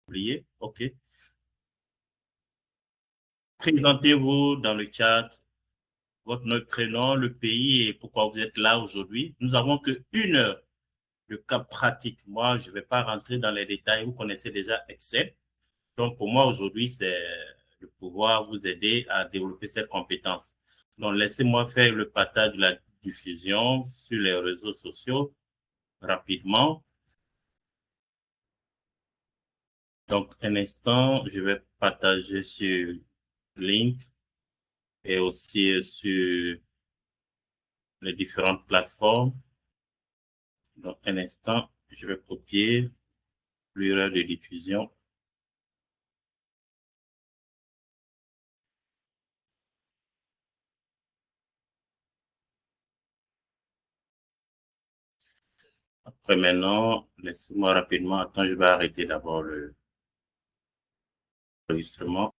oublié. OK. Présentez-vous dans le chat, votre nom, prénom, le pays et pourquoi vous êtes là aujourd'hui. Nous avons que 1 heure de cas pratique. Moi, je ne vais pas rentrer dans les détails. Vous connaissez déjà Excel. Donc, pour moi, aujourd'hui, c'est de pouvoir vous aider à développer cette compétence. Donc, laissez-moi faire le partage de la diffusion sur les réseaux sociaux rapidement. Donc, un instant, je vais partager sur Link et aussi sur les différentes plateformes. Donc, un instant, je vais copier l'URL de diffusion. Après, maintenant, laissez-moi rapidement. Attends, je vais arrêter d'abord l'enregistrement.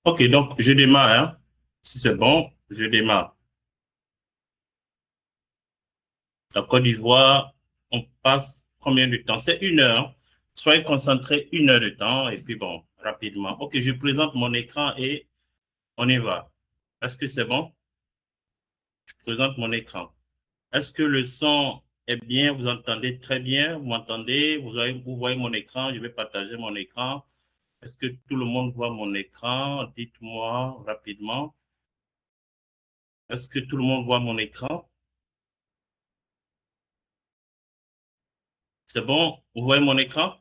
OK, donc je démarre. Hein. Si c'est bon, je démarre. La Côte d'Ivoire, on passe combien de temps? C'est 1 heure. Soyez concentrés 1 heure de temps et puis bon, rapidement. OK, je présente mon écran et on y va. Est-ce que c'est bon? Je présente mon écran. Est-ce que le son est bien? Vous entendez très bien? Vous m'entendez? Vous voyez mon écran? Je vais partager mon écran. Est-ce que tout le monde voit mon écran? Dites-moi rapidement. Est-ce que tout le monde voit mon écran? C'est bon? Vous voyez mon écran?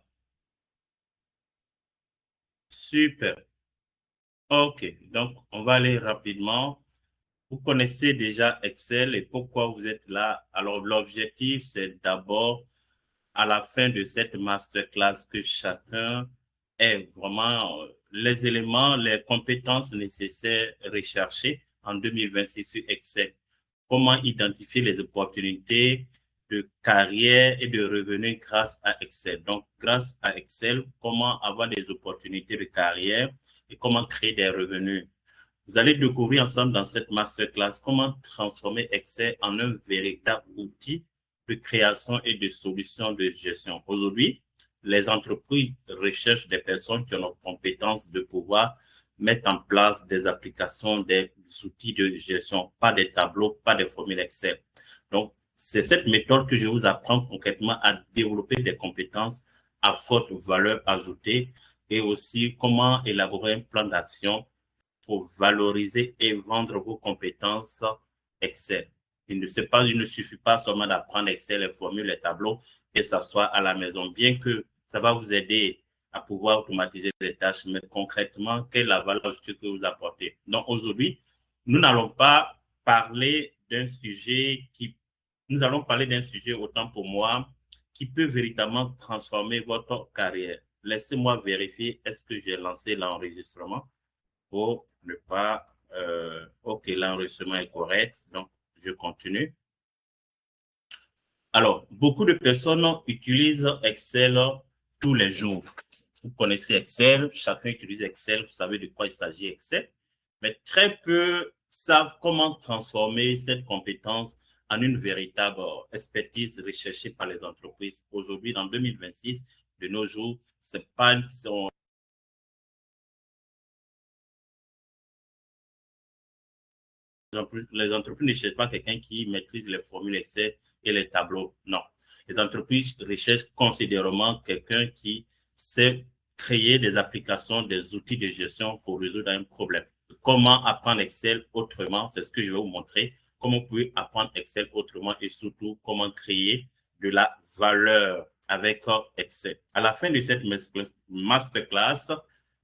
Super. OK. Donc, on va aller rapidement. Vous connaissez déjà Excel et pourquoi vous êtes là. Alors, l'objectif, c'est d'abord, à la fin de cette masterclass, que chacun ait vraiment les éléments, les compétences nécessaires recherchées en 2026 sur Excel. Comment identifier les opportunités de carrière et de revenus grâce à Excel. Donc, grâce à Excel, comment avoir des opportunités de carrière et comment créer des revenus. Vous allez découvrir ensemble dans cette masterclass comment transformer Excel en un véritable outil de création et de solutions de gestion. Aujourd'hui, les entreprises recherchent des personnes qui ont la compétence de pouvoir mettre en place des applications, des outils de gestion, pas des tableaux, pas des formules Excel. Donc, c'est cette méthode que je vous apprends concrètement à développer des compétences à forte valeur ajoutée et aussi comment élaborer un plan d'action pour valoriser et vendre vos compétences Excel. Il ne suffit pas seulement d'apprendre Excel, les formules, les tableaux et s'asseoir à la maison, bien que ça va vous aider à pouvoir automatiser les tâches, mais concrètement, quelle est la valeur ajoutée que vous apportez? Donc aujourd'hui, nous n'allons pas parler d'un sujet nous allons parler d'un sujet autant pour moi qui peut véritablement transformer votre carrière. Laissez-moi vérifier, est-ce que j'ai lancé l'enregistrement? Pour ne pas... OK, l'enregistrement est correct, donc je continue. Alors, beaucoup de personnes utilisent Excel tous les jours. Vous connaissez Excel, chacun utilise Excel, vous savez de quoi il s'agit Excel, mais très peu savent comment transformer cette compétence en une véritable expertise recherchée par les entreprises. Aujourd'hui, en 2026, de nos jours, c'est pas, les entreprises ne cherchent pas quelqu'un qui maîtrise les formules Excel et les tableaux. Non. Les entreprises recherchent considérablement quelqu'un qui sait créer des applications, des outils de gestion pour résoudre un problème. Comment apprendre Excel autrement, c'est ce que je vais vous montrer. Comment vous pouvez apprendre Excel autrement et surtout comment créer de la valeur avec Excel. À la fin de cette masterclass,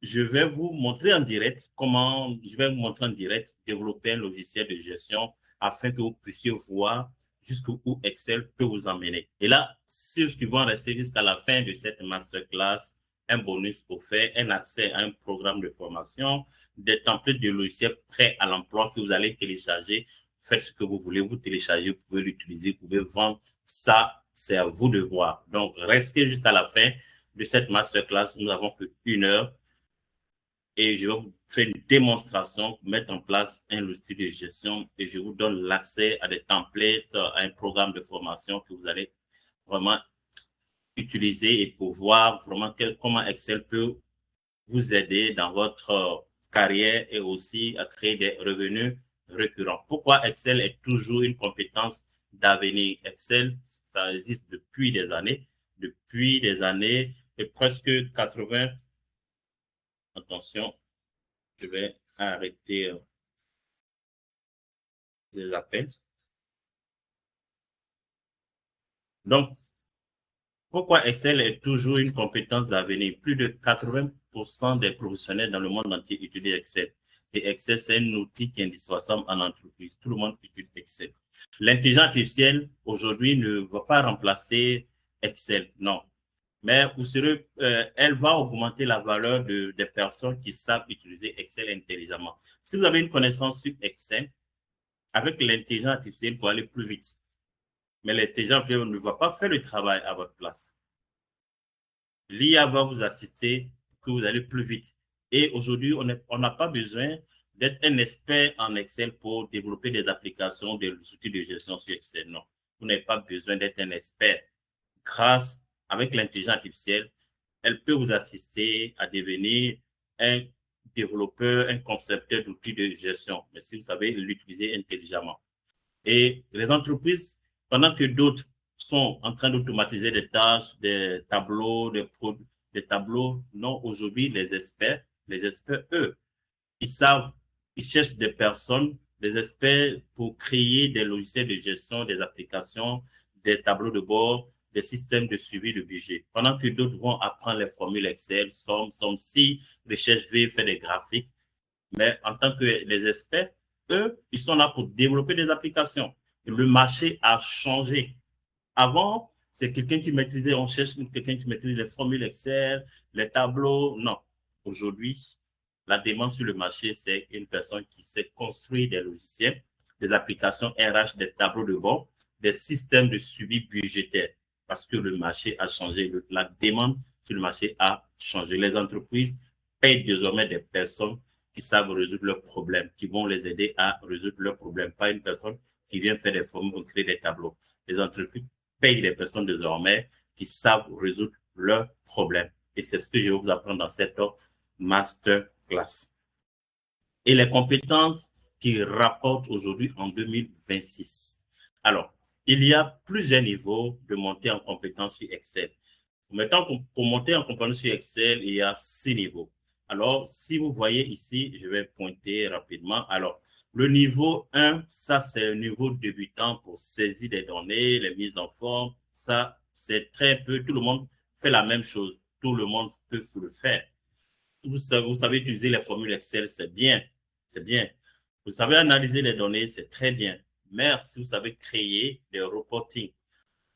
je vais vous montrer en direct développer un logiciel de gestion afin que vous puissiez voir jusqu'où Excel peut vous emmener. Et là, ceux qui vont rester jusqu'à la fin de cette masterclass, un bonus offert, un accès à un programme de formation, des templates de logiciels prêts à l'emploi que vous allez télécharger. Faites ce que vous voulez, vous téléchargez, vous pouvez l'utiliser, vous pouvez vendre. Ça, c'est à vous de voir. Donc, restez jusqu'à la fin de cette masterclass. Nous n'avons que 1 heure et je vais vous faire une démonstration pour mettre en place un logiciel de gestion et je vous donne l'accès à des templates, à un programme de formation que vous allez vraiment utiliser et pour voir vraiment comment Excel peut vous aider dans votre carrière et aussi à créer des revenus récurrents. Pourquoi Excel est toujours une compétence d'avenir? Excel, ça existe depuis des années et presque 80. Attention, je vais arrêter les appels. Donc, pourquoi Excel est toujours une compétence d'avenir? Plus de 80% des professionnels dans le monde entier utilisent Excel. Et Excel, c'est un outil qui est indispensable en entreprise. Tout le monde utilise Excel. L'intelligence artificielle, aujourd'hui, ne va pas remplacer Excel, non. Mais elle va augmenter la valeur des personnes qui savent utiliser Excel intelligemment. Si vous avez une connaissance sur Excel, avec l'intelligence artificielle, vous allez plus vite. Mais l'intelligence artificielle ne va pas faire le travail à votre place. L'IA va vous assister pour que vous allez plus vite. Et aujourd'hui, on n'a pas besoin d'être un expert en Excel pour développer des applications, des outils de gestion sur Excel. Non, vous n'avez pas besoin d'être un expert. Grâce, avec l'intelligence artificielle, elle peut vous assister à devenir un développeur, un concepteur d'outils de gestion, mais si vous savez l'utiliser intelligemment. Et les entreprises, pendant que d'autres sont en train d'automatiser des tâches, des tableaux, des tableaux, non, aujourd'hui, les experts, eux, ils savent, ils cherchent des personnes, des experts pour créer des logiciels de gestion, des applications, des tableaux de bord, des systèmes de suivi de budget. Pendant que d'autres vont apprendre les formules Excel, somme, si, recherche V, faire des graphiques. Mais en tant que les experts, eux, ils sont là pour développer des applications. Le marché a changé. Avant, c'est quelqu'un qui maîtrisait, on cherche quelqu'un qui maîtrise les formules Excel, les tableaux. Non. Aujourd'hui, la demande sur le marché, c'est une personne qui sait construire des logiciels, des applications RH, des tableaux de bord, des systèmes de suivi budgétaire. Parce que le marché a changé, la demande sur le marché a changé. Les entreprises payent désormais des personnes qui savent résoudre leurs problèmes, qui vont les aider à résoudre leurs problèmes, pas une personne qui vient faire des formules ou créer des tableaux. Les entreprises payent les personnes désormais qui savent résoudre leurs problèmes. Et c'est ce que je vais vous apprendre dans cette masterclass. Et les compétences qui rapportent aujourd'hui en 2026. Alors, il y a plusieurs niveaux de montée en compétences sur Excel. Maintenant, pour monter en compétences sur Excel, il y a 6 niveaux. Alors, si vous voyez ici, je vais pointer rapidement. Alors, le niveau 1, ça, c'est un niveau débutant pour saisir des données, les mises en forme. Ça, c'est très peu. Tout le monde fait la même chose. Tout le monde peut le faire. Vous savez utiliser les formules Excel, c'est bien. C'est bien. Vous savez analyser les données, c'est très bien. Mais si vous savez créer des reporting,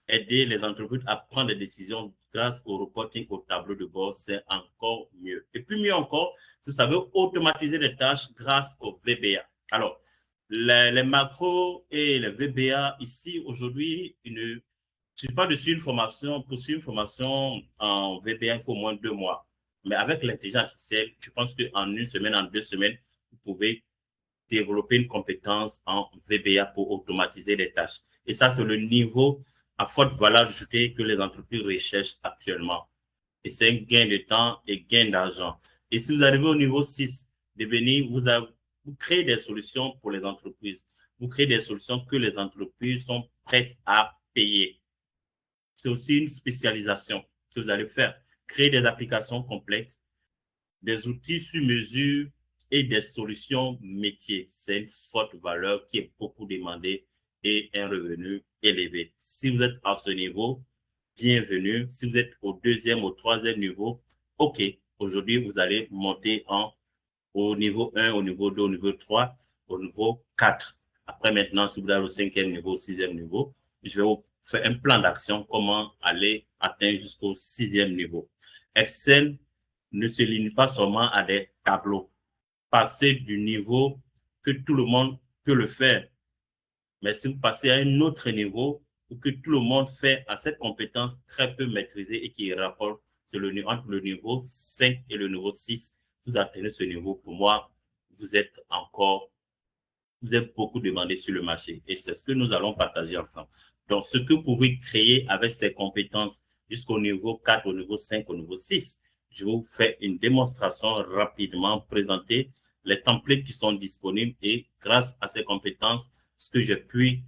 aider les entreprises à prendre des décisions grâce au reporting, au tableau de bord, c'est encore mieux. Et puis mieux encore, si vous savez automatiser les tâches grâce au VBA. Alors, les macros et les VBA, ici, aujourd'hui, je ne suis pas dessus une formation. Pour suivre une formation en VBA, il faut au moins 2 mois. Mais avec l'intelligence artificielle, je pense qu'en 1 semaine, en 2 semaines, vous pouvez développer une compétence en VBA pour automatiser les tâches. Et ça, c'est le niveau à forte valeur ajoutée que les entreprises recherchent actuellement. Et c'est un gain de temps et gain d'argent. Et si vous arrivez au niveau 6, devenir, vous créez des solutions pour les entreprises. Vous créez des solutions que les entreprises sont prêtes à payer. C'est aussi une spécialisation que vous allez faire. Créer des applications complètes, des outils sur mesure et des solutions métiers. C'est une forte valeur qui est beaucoup demandée et un revenu élevé. Si vous êtes à ce niveau, bienvenue. Si vous êtes au 2e, au 3e niveau, OK. Aujourd'hui, vous allez monter au niveau 1, au niveau 2, au niveau 3, au niveau 4. Après, maintenant, si vous êtes au 5e niveau, au 6e niveau, je vais vous faire un plan d'action, comment aller atteindre jusqu'au 6e niveau. Excel ne se limite pas seulement à des tableaux. Passer du niveau que tout le monde peut le faire. Mais si vous passez à un autre niveau, que tout le monde fait à cette compétence très peu maîtrisée et qui rapporte entre le niveau 5 et le niveau 6, vous atteignez ce niveau. Pour moi, vous êtes encore vous êtes beaucoup demandé sur le marché et c'est ce que nous allons partager ensemble. Donc, ce que vous pouvez créer avec ces compétences jusqu'au niveau 4, au niveau 5, au niveau 6, je vais vous faire une démonstration rapidement, présenter les templates qui sont disponibles et grâce à ces compétences, ce que je puis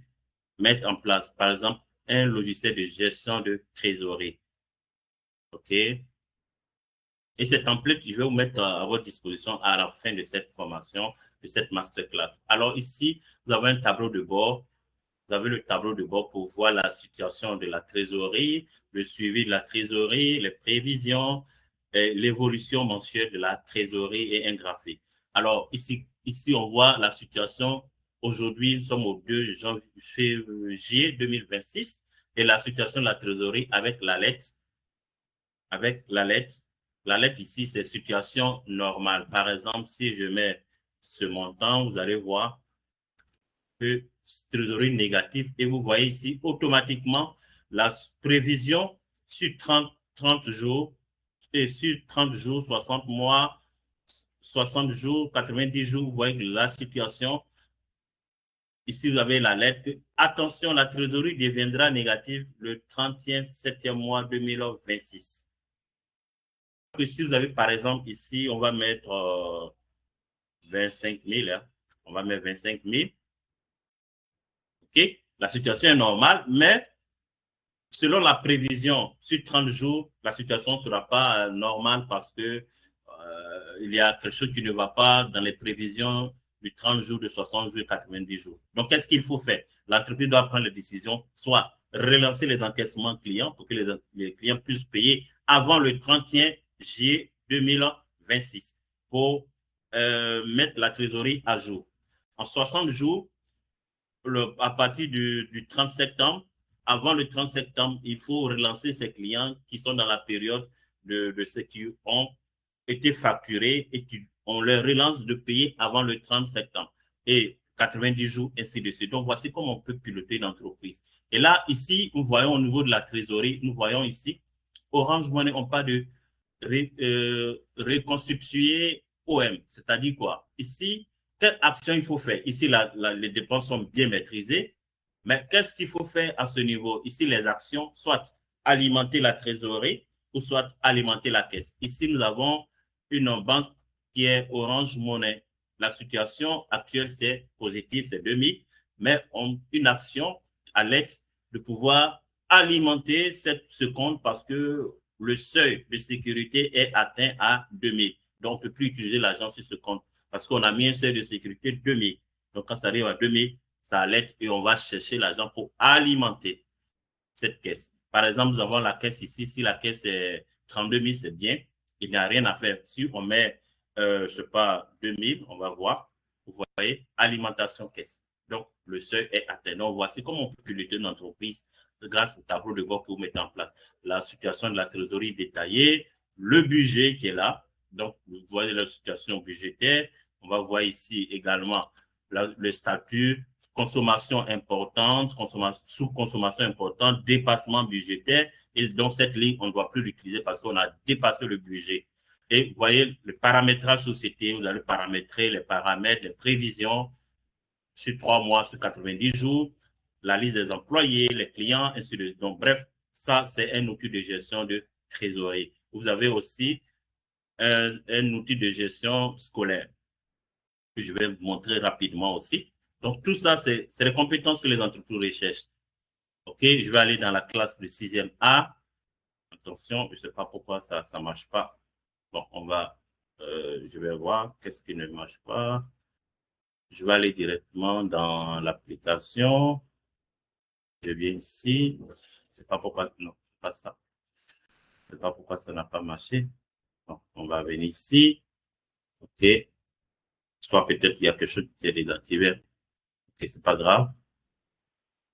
mettre en place. Par exemple, un logiciel de gestion de trésorerie. OK? Et ces templates, je vais vous mettre à votre disposition à la fin de cette formation, de cette masterclass. Alors ici, vous avez un tableau de bord. Vous avez le tableau de bord pour voir la situation de la trésorerie, le suivi de la trésorerie, les prévisions, l'évolution mensuelle de la trésorerie et un graphique. Alors ici, on voit la situation. Aujourd'hui, nous sommes au 2 janvier 2026 et la situation de la trésorerie avec la lettre. La lettre ici, c'est situation normale. Par exemple, si je mets ce montant, vous allez voir que trésorerie négative et vous voyez ici automatiquement la prévision sur 30 jours et sur 30 jours, 60 mois, 60 jours, 90 jours, vous voyez la situation. Ici, vous avez la lettre. Attention, la trésorerie deviendra négative le 31 septembre mois 2026. Si vous avez, par exemple, ici, on va mettre 25 000. Hein. On va mettre 25 000. OK? La situation est normale, mais selon la prévision, sur 30 jours, la situation ne sera pas normale parce que il y a quelque chose qui ne va pas dans les prévisions du 30 jours, de 60 jours, 90 jours. Donc, qu'est-ce qu'il faut faire? L'entreprise doit prendre les décisions, soit relancer les encaissements clients pour que les clients puissent payer avant le 31 juillet 2026 pour mettre la trésorerie à jour. En 60 jours, à partir du 30 septembre, avant le 30 septembre, il faut relancer ces clients qui sont dans la période de ceux qui ont été facturés et on leur relance de payer avant le 30 septembre. Et 90 jours, ainsi de suite. Donc, voici comment on peut piloter une entreprise. Et là, ici, nous voyons au niveau de la trésorerie, nous voyons ici, Orange Money, on parle de reconstituer OM. C'est-à-dire quoi? Ici, quelle action il faut faire? Ici, les dépenses sont bien maîtrisées, mais qu'est-ce qu'il faut faire à ce niveau? Ici, les actions, soit alimenter la trésorerie ou soit alimenter la caisse. Ici, nous avons une banque qui est Orange Money. La situation actuelle, c'est positif, c'est 2000, mais une action à l'aide de pouvoir alimenter ce compte parce que le seuil de sécurité est atteint à 2000. Donc, on ne peut plus utiliser l'argent sur ce compte parce qu'on a mis un seuil de sécurité 2000. Donc, quand ça arrive à 2000, ça allait et on va chercher l'argent pour alimenter cette caisse. Par exemple, nous avons la caisse ici. Si la caisse est 32 000, c'est bien. Il n'y a rien à faire. Si on met, je ne sais pas, 2000, on va voir. Vous voyez, alimentation caisse. Donc, le seuil est atteint. Donc, voici comment on peut piloter une entreprise grâce au tableau de bord que vous mettez en place. La situation de la trésorerie détaillée, le budget qui est là. Donc, vous voyez la situation budgétaire. On va voir ici également le statut, consommation importante, sous-consommation importante, dépassement budgétaire. Et donc, cette ligne, on ne doit plus l'utiliser parce qu'on a dépassé le budget. Et vous voyez, le paramétrage société, vous allez paramétrer les paramètres, les prévisions sur 3 mois, sur 90 jours, la liste des employés, les clients, ainsi de suite. Donc, bref, ça, c'est un outil de gestion de trésorerie. Vous avez aussi un outil de gestion scolaire que je vais vous montrer rapidement aussi. Donc, tout ça, c'est les compétences que les entreprises recherchent. OK, je vais aller dans la classe de 6e A. Attention, je ne sais pas pourquoi ça ne marche pas. Bon, je vais voir qu'est-ce qui ne marche pas. Je vais aller directement dans l'application. Je viens ici. Je ne sais pas pourquoi, non, c'est pas ça. Je ne sais pas pourquoi ça n'a pas marché. Bon, on va venir ici. OK. Soit peut-être qu'il y a quelque chose qui est désactivé. OK, c'est pas grave.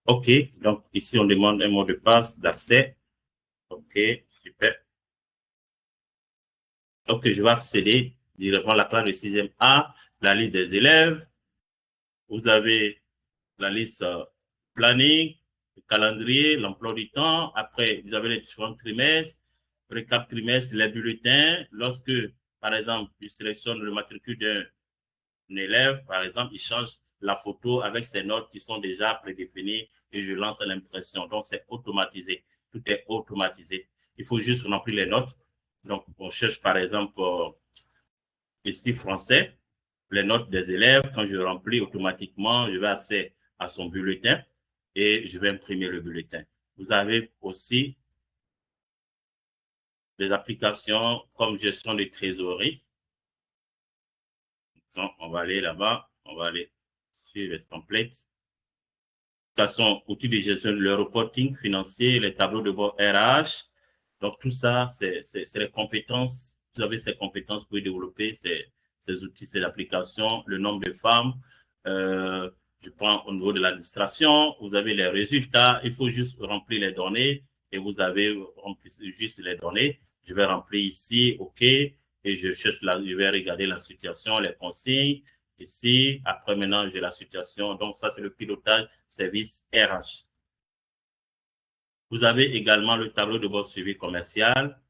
OK, donc ici, on demande un mot de passe d'accès. OK, super. Donc, je vais accéder directement à la classe de 6e A, la liste des élèves. Vous avez la liste planning, le calendrier, l'emploi du temps. Après, vous avez les différents trimestres, récap trimestre, les bulletins. Lorsque, par exemple, je sélectionne le matricule d'un élève, par exemple, il change la photo avec ces notes qui sont déjà prédéfinies et je lance l'impression. Donc, c'est automatisé. Tout est automatisé. Il faut juste remplir les notes. Donc, on cherche par exemple ici français, les notes des élèves. Quand je remplis automatiquement, je vais accéder à son bulletin et je vais imprimer le bulletin. Vous avez aussi des applications comme gestion de trésorerie. Donc, on va aller là-bas, on va aller sur les templates. Applications, outils de gestion, le reporting financier, les tableaux de bord RH. Donc, tout ça, c'est les compétences. Vous avez ces compétences pour développer ces outils, ces applications, le nombre de femmes. Je prends au niveau de l'administration, vous avez les résultats. Il faut juste remplir les données et vous avez rempli juste les données. Je vais remplir ici, OK, et je vais regarder la situation, les consignes. Ici, après maintenant, j'ai la situation. Donc, ça, c'est le pilotage service RH. Vous avez également le tableau de bord suivi commercial.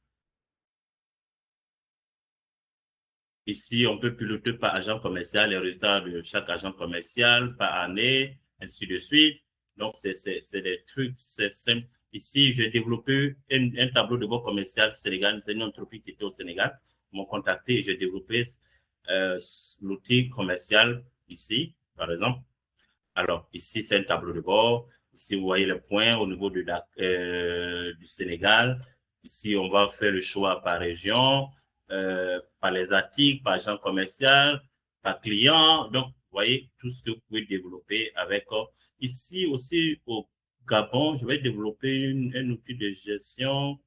Ici, on peut piloter par agent commercial les résultats de chaque agent commercial par année, ainsi de suite. Donc, c'est des trucs, c'est simple. Ici, j'ai développé un tableau de bord commercial Sénégal. C'est une entreprise qui était au Sénégal. Ils m'ont contacté et j'ai développé l'outil commercial ici, par exemple. Alors, ici, c'est un tableau de bord. Ici, vous voyez les points au niveau du Sénégal. Ici, on va faire le choix par région, par les articles, par agent commercial, par client. Donc, vous voyez tout ce que vous pouvez développer avec. Ici aussi, au Gabon, je vais développer un outil de gestion.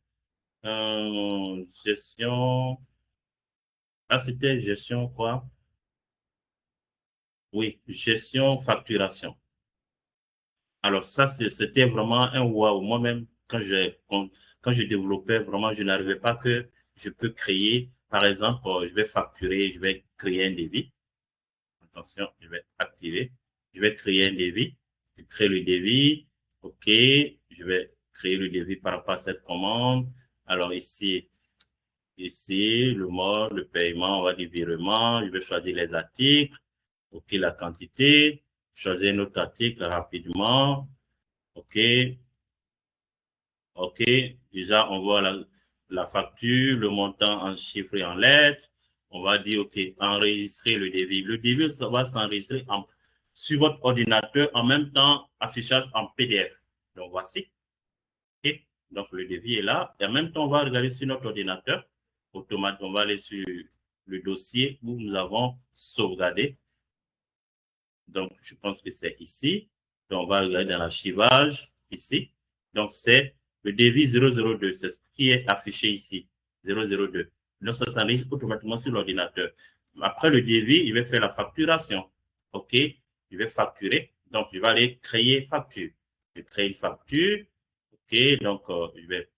Gestion. Ah, c'était gestion quoi? Oui, gestion facturation. Alors ça, c'était vraiment un waouh. Moi-même, quand je développais, vraiment, je n'arrivais pas que je peux créer, par exemple, je vais facturer, je vais créer un devis. Attention, je vais activer. Je vais créer un devis. Je crée le devis. OK. Je vais créer le devis par rapport à cette commande. Alors ici, le mode, le paiement, on va dire virement. Je vais choisir les articles. OK, la quantité. Choisir un autre article rapidement. OK, OK. Déjà, on voit la facture, le montant en chiffres et en lettres. On va dire, OK, enregistrer le devis. Le devis, ça va s'enregistrer sur votre ordinateur en même temps, affichage en PDF. Donc, voici. OK. Donc, le devis est là. Et en même temps, on va regarder sur notre ordinateur. Automatiquement, on va aller sur le dossier où nous avons sauvegardé. Donc, je pense que c'est ici. Donc, on va regarder dans l'archivage, ici. Donc, c'est le devis 002. C'est ce qui est affiché ici, 002. Donc, ça s'enregistre automatiquement sur l'ordinateur. Après le devis, il va faire la facturation. OK? Je vais facturer. Donc, je vais aller créer facture. Je crée une facture. OK? Donc, je vais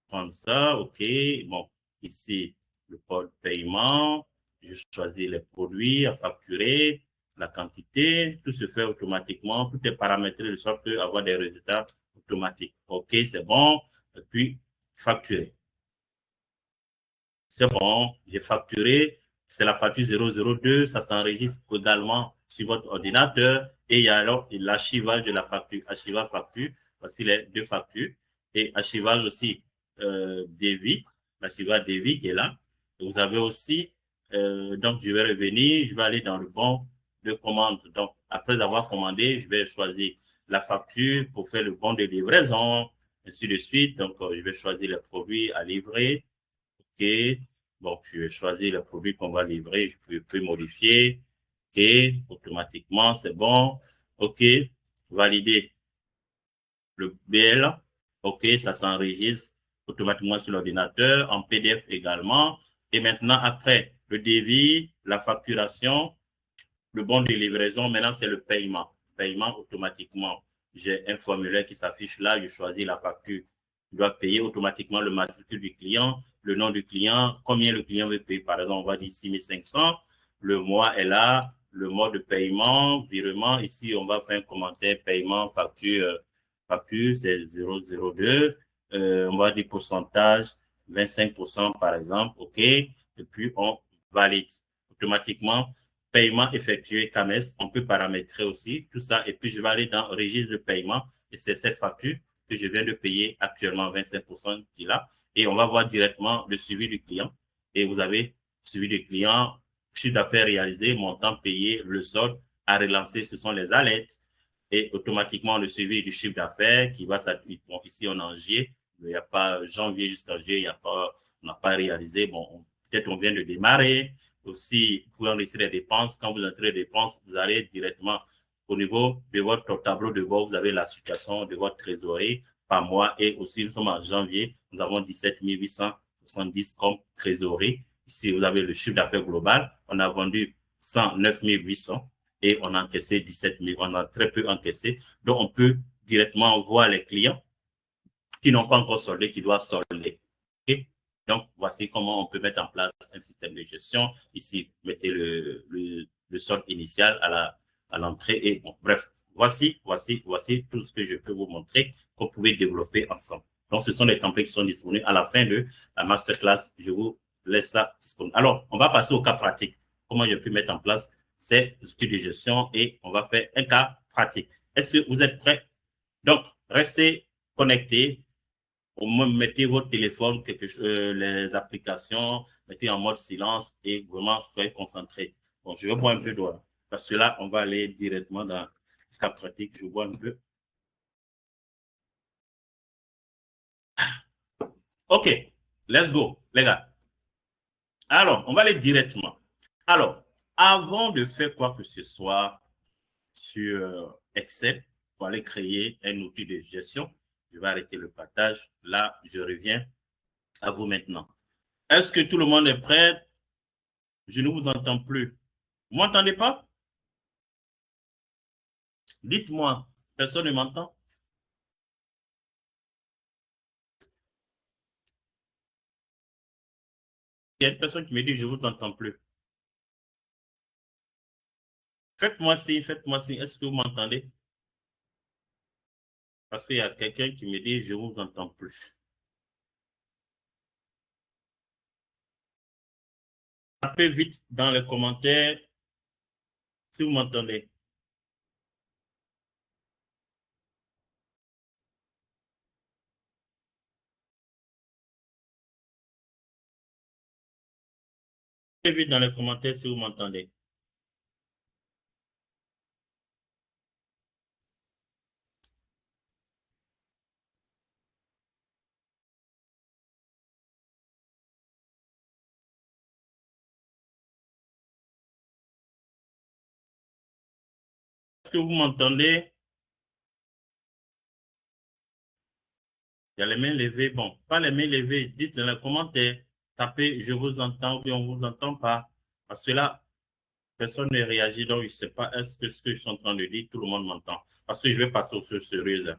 prendre ça. OK? Bon, ici, le code paiement. Je choisis les produits à facturer, la quantité. Tout se fait automatiquement. Tout est paramétré de sorte avoir des résultats automatiques. OK, c'est bon. Et puis, facturer. C'est bon, j'ai facturé. C'est la facture 002. Ça s'enregistre également sur votre ordinateur. Et il y a alors l'archivage de la facture. Archivage facture. Voici les deux factures. Et archivage aussi devis. L'archivage devis qui est là. Et vous avez aussi, donc je vais revenir, je vais aller dans le bon de commande. Donc, après avoir commandé, je vais choisir la facture pour faire le bon de livraison, ainsi de suite. Donc, je vais choisir les produits à livrer. OK. Donc, je vais choisir le produit qu'on va livrer. Je peux modifier. OK. Automatiquement, c'est bon. OK. Valider le BL. OK. Ça s'enregistre automatiquement sur l'ordinateur, en PDF également. Et maintenant, après le devis, la facturation, le bon de livraison, maintenant, c'est le paiement. Paiement automatiquement. J'ai un formulaire qui s'affiche là. Je choisis la facture. Je dois payer automatiquement le matricule du client, le nom du client, combien le client veut payer. Par exemple, on va dire 6 500. Le mois est là. Le mode de paiement, virement. Ici, on va faire un commentaire paiement, facture, facture, c'est 002. On va dire pourcentage, 25% par exemple. OK. Et puis, on valide automatiquement. paiement effectué CAMES, on peut paramétrer aussi tout ça. Et puis, je vais aller dans le registre de paiement et c'est cette facture que je viens de payer actuellement 25% qui est là. Et on va voir directement le suivi du client. Et vous avez suivi du client, chiffre d'affaires réalisé, montant payé, le solde à relancer, ce sont les alertes. Et automatiquement, le suivi du chiffre d'affaires qui va s'appliquer. Bon, ici, on est en juillet. Il n'y a pas janvier jusqu'à juillet, il y a pas, on n'a pas réalisé. Bon, peut-être on vient de démarrer. Aussi, vous pouvez enregistrer les dépenses. Quand vous entrez les dépenses, vous allez directement au niveau de votre tableau de bord, vous avez la situation de votre trésorerie par mois. Et aussi, nous sommes en janvier, nous avons 17 870 comme trésorerie. Ici, vous avez le chiffre d'affaires global. On a vendu 109 800 et on a encaissé 17 000. On a très peu encaissé. Donc, on peut directement voir les clients qui n'ont pas encore soldé, qui doivent solder. Okay? Donc, voici comment on peut mettre en place un système de gestion. Ici, mettez le solde initial à l'entrée. Et bon, bref, voici tout ce que je peux vous montrer qu'on pouvait développer ensemble. Donc, ce sont les templates qui sont disponibles. À la fin de la masterclass, je vous laisse ça disponible. Alors, on va passer au cas pratique. Comment je peux mettre en place ces outils de gestion et on va faire un cas pratique. Est-ce que vous êtes prêts? Donc, restez connectés. Au moins, mettez votre téléphone, les applications, mettez en mode silence et vraiment soyez concentrés. Bon, je vais boire un peu d'eau parce que là, on va aller directement dans le cas pratique. Je bois un peu. OK, let's go, les gars. Alors, on va aller directement. Alors, avant de faire quoi que ce soit sur Excel, pour aller créer un outil de gestion, je vais arrêter le partage. Là, je reviens à vous maintenant. Est-ce que tout le monde est prêt? Je ne vous entends plus. Vous ne m'entendez pas? Dites-moi, personne ne m'entend? Il y a une personne qui me dit, je ne vous entends plus. Faites-moi signe, faites-moi signe. Est-ce que vous m'entendez? Parce qu'il y a quelqu'un qui me dit, je ne vous entends plus. Tapez vite dans les commentaires si vous m'entendez. Tapez vite dans les commentaires si vous m'entendez. Est-ce que vous m'entendez? Il y a les mains levées. Bon, pas les mains levées. Dites dans les commentaires. Tapez, je vous entends ou bien on ne vous entend pas. Parce que là, personne ne réagit, donc je ne sais pas est-ce que ce que je suis en train de dire, tout le monde m'entend. Parce que je vais passer aux choses sérieuses.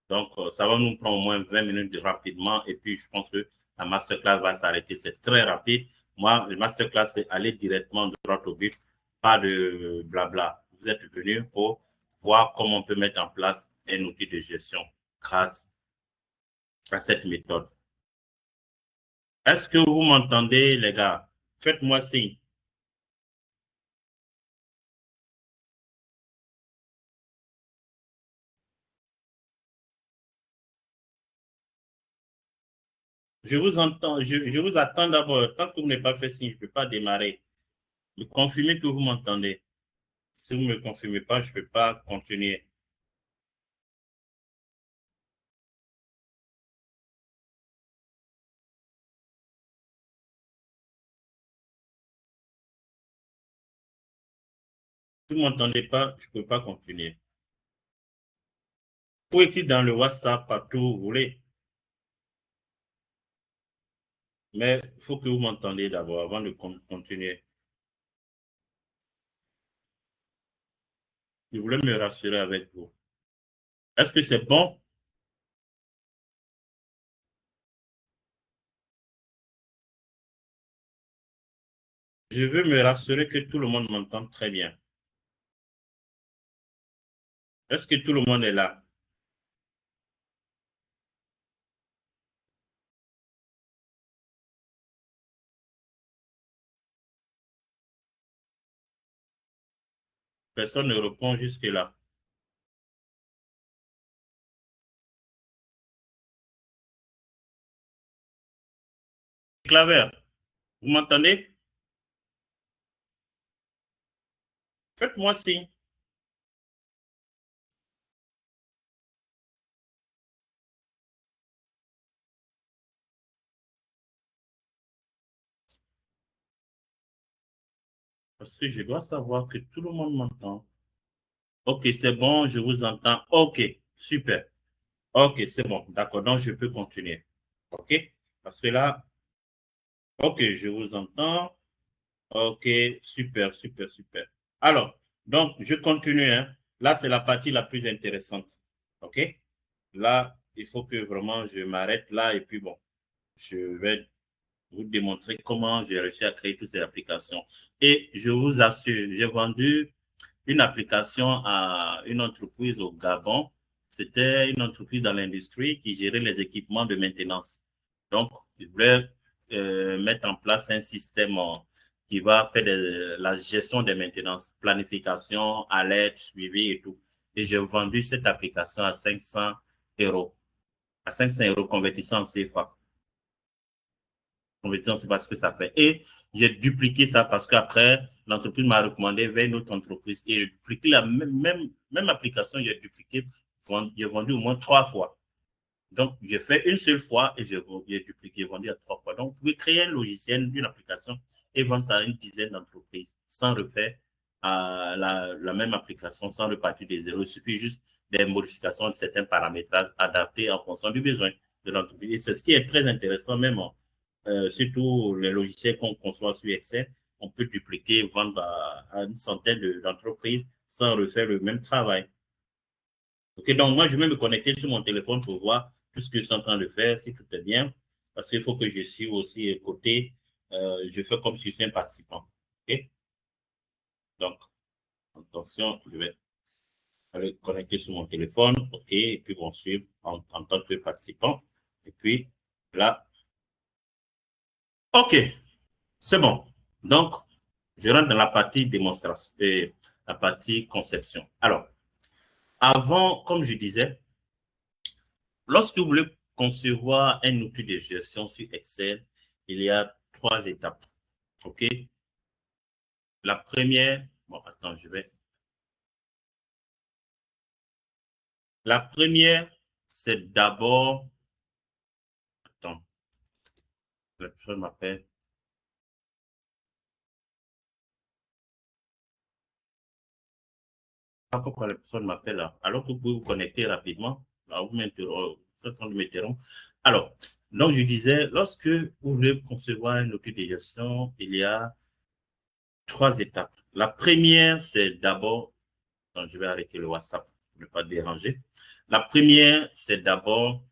Donc, ça va nous prendre au moins 20 minutes rapidement. Et puis, je pense que la masterclass va s'arrêter. C'est très rapide. Moi, le masterclass, c'est aller directement droit au but, pas de blabla. Vous êtes venus pour voir comment on peut mettre en place un outil de gestion grâce à cette méthode. Est-ce que vous m'entendez, les gars? Faites-moi signe. Je vous entends, je vous attends d'abord. Tant que vous n'avez pas fait signe, je ne peux pas démarrer. Me confirmez que vous m'entendez. Si vous ne me confirmez pas, je ne peux pas continuer. Si vous ne m'entendez pas, je ne peux pas continuer. Vous pouvez écrire dans le WhatsApp partout où vous voulez, mais il faut que vous m'entendiez d'abord avant de continuer. Je voulais me rassurer avec vous. Est-ce que c'est bon? Je veux me rassurer que tout le monde m'entend très bien. Est-ce que tout le monde est là? Personne ne répond jusque-là. Claver, vous m'entendez? Faites-moi signe. Parce que je dois savoir que tout le monde m'entend. Ok, c'est bon, je vous entends. Ok, super. Ok, c'est bon. D'accord, donc je peux continuer. Ok? Parce que là, ok, je vous entends. Ok, super, super, super. Alors, donc, je continue, hein. Là, c'est la partie la plus intéressante. Ok? Là, il faut que vraiment je m'arrête là et puis bon, je vais vous démontrer comment j'ai réussi à créer toutes ces applications. Et je vous assure, j'ai vendu une application à une entreprise au Gabon. C'était une entreprise dans l'industrie qui gérait les équipements de maintenance. Donc, ils voulaient mettre en place un système qui va faire la gestion des maintenances, planification, alerte, suivi et tout. Et j'ai vendu cette application à 500 euros. À 500 euros convertissant en CFA. Convertissant, c'est parce que ça fait. Et j'ai dupliqué ça parce qu'après, l'entreprise m'a recommandé vers une autre entreprise. Et j'ai dupliqué la même application, j'ai dupliqué, j'ai vendu au moins 3 fois. Donc, j'ai fait une seule fois et j'ai dupliqué, vendu à 3 fois. Donc, vous pouvez créer un logiciel, une application et vendre ça à une dizaine d'entreprises sans refaire la même application, sans repartir des zéros. Il suffit juste des modifications de certains paramétrages adaptés en fonction du besoin de l'entreprise. Et c'est ce qui est très intéressant, même surtout les logiciels qu'on conçoit sur Excel. On peut dupliquer, vendre à une centaine d'entreprises sans refaire le même travail. Ok, donc moi, je vais me connecter sur mon téléphone pour voir tout ce que je suis en train de faire, si tout est bien, parce qu'il faut que je suive aussi côté, je fais comme si je suis un participant. Ok, donc, attention, je vais aller connecter sur mon téléphone, ok, et puis bon, suivre en tant que participant. Et puis, là, ok, c'est bon. Donc, je rentre dans la partie démonstration, et la partie conception. Alors, avant, comme je disais, lorsque vous voulez concevoir un outil de gestion sur Excel, il y a 3 étapes. OK? La première, bon, attends, je vais. La première, c'est d'abord, attends, la personne m'appelle. Pas pourquoi la personne m'appelle là. Alors que vous pouvez vous connecter rapidement. Là, vous m'interrompez. Alors, donc je disais, lorsque vous voulez concevoir un outil de gestion, il y a 3 étapes. La première, c'est d'abord, je vais arrêter le WhatsApp pour ne pas déranger. La première, c'est d'abord,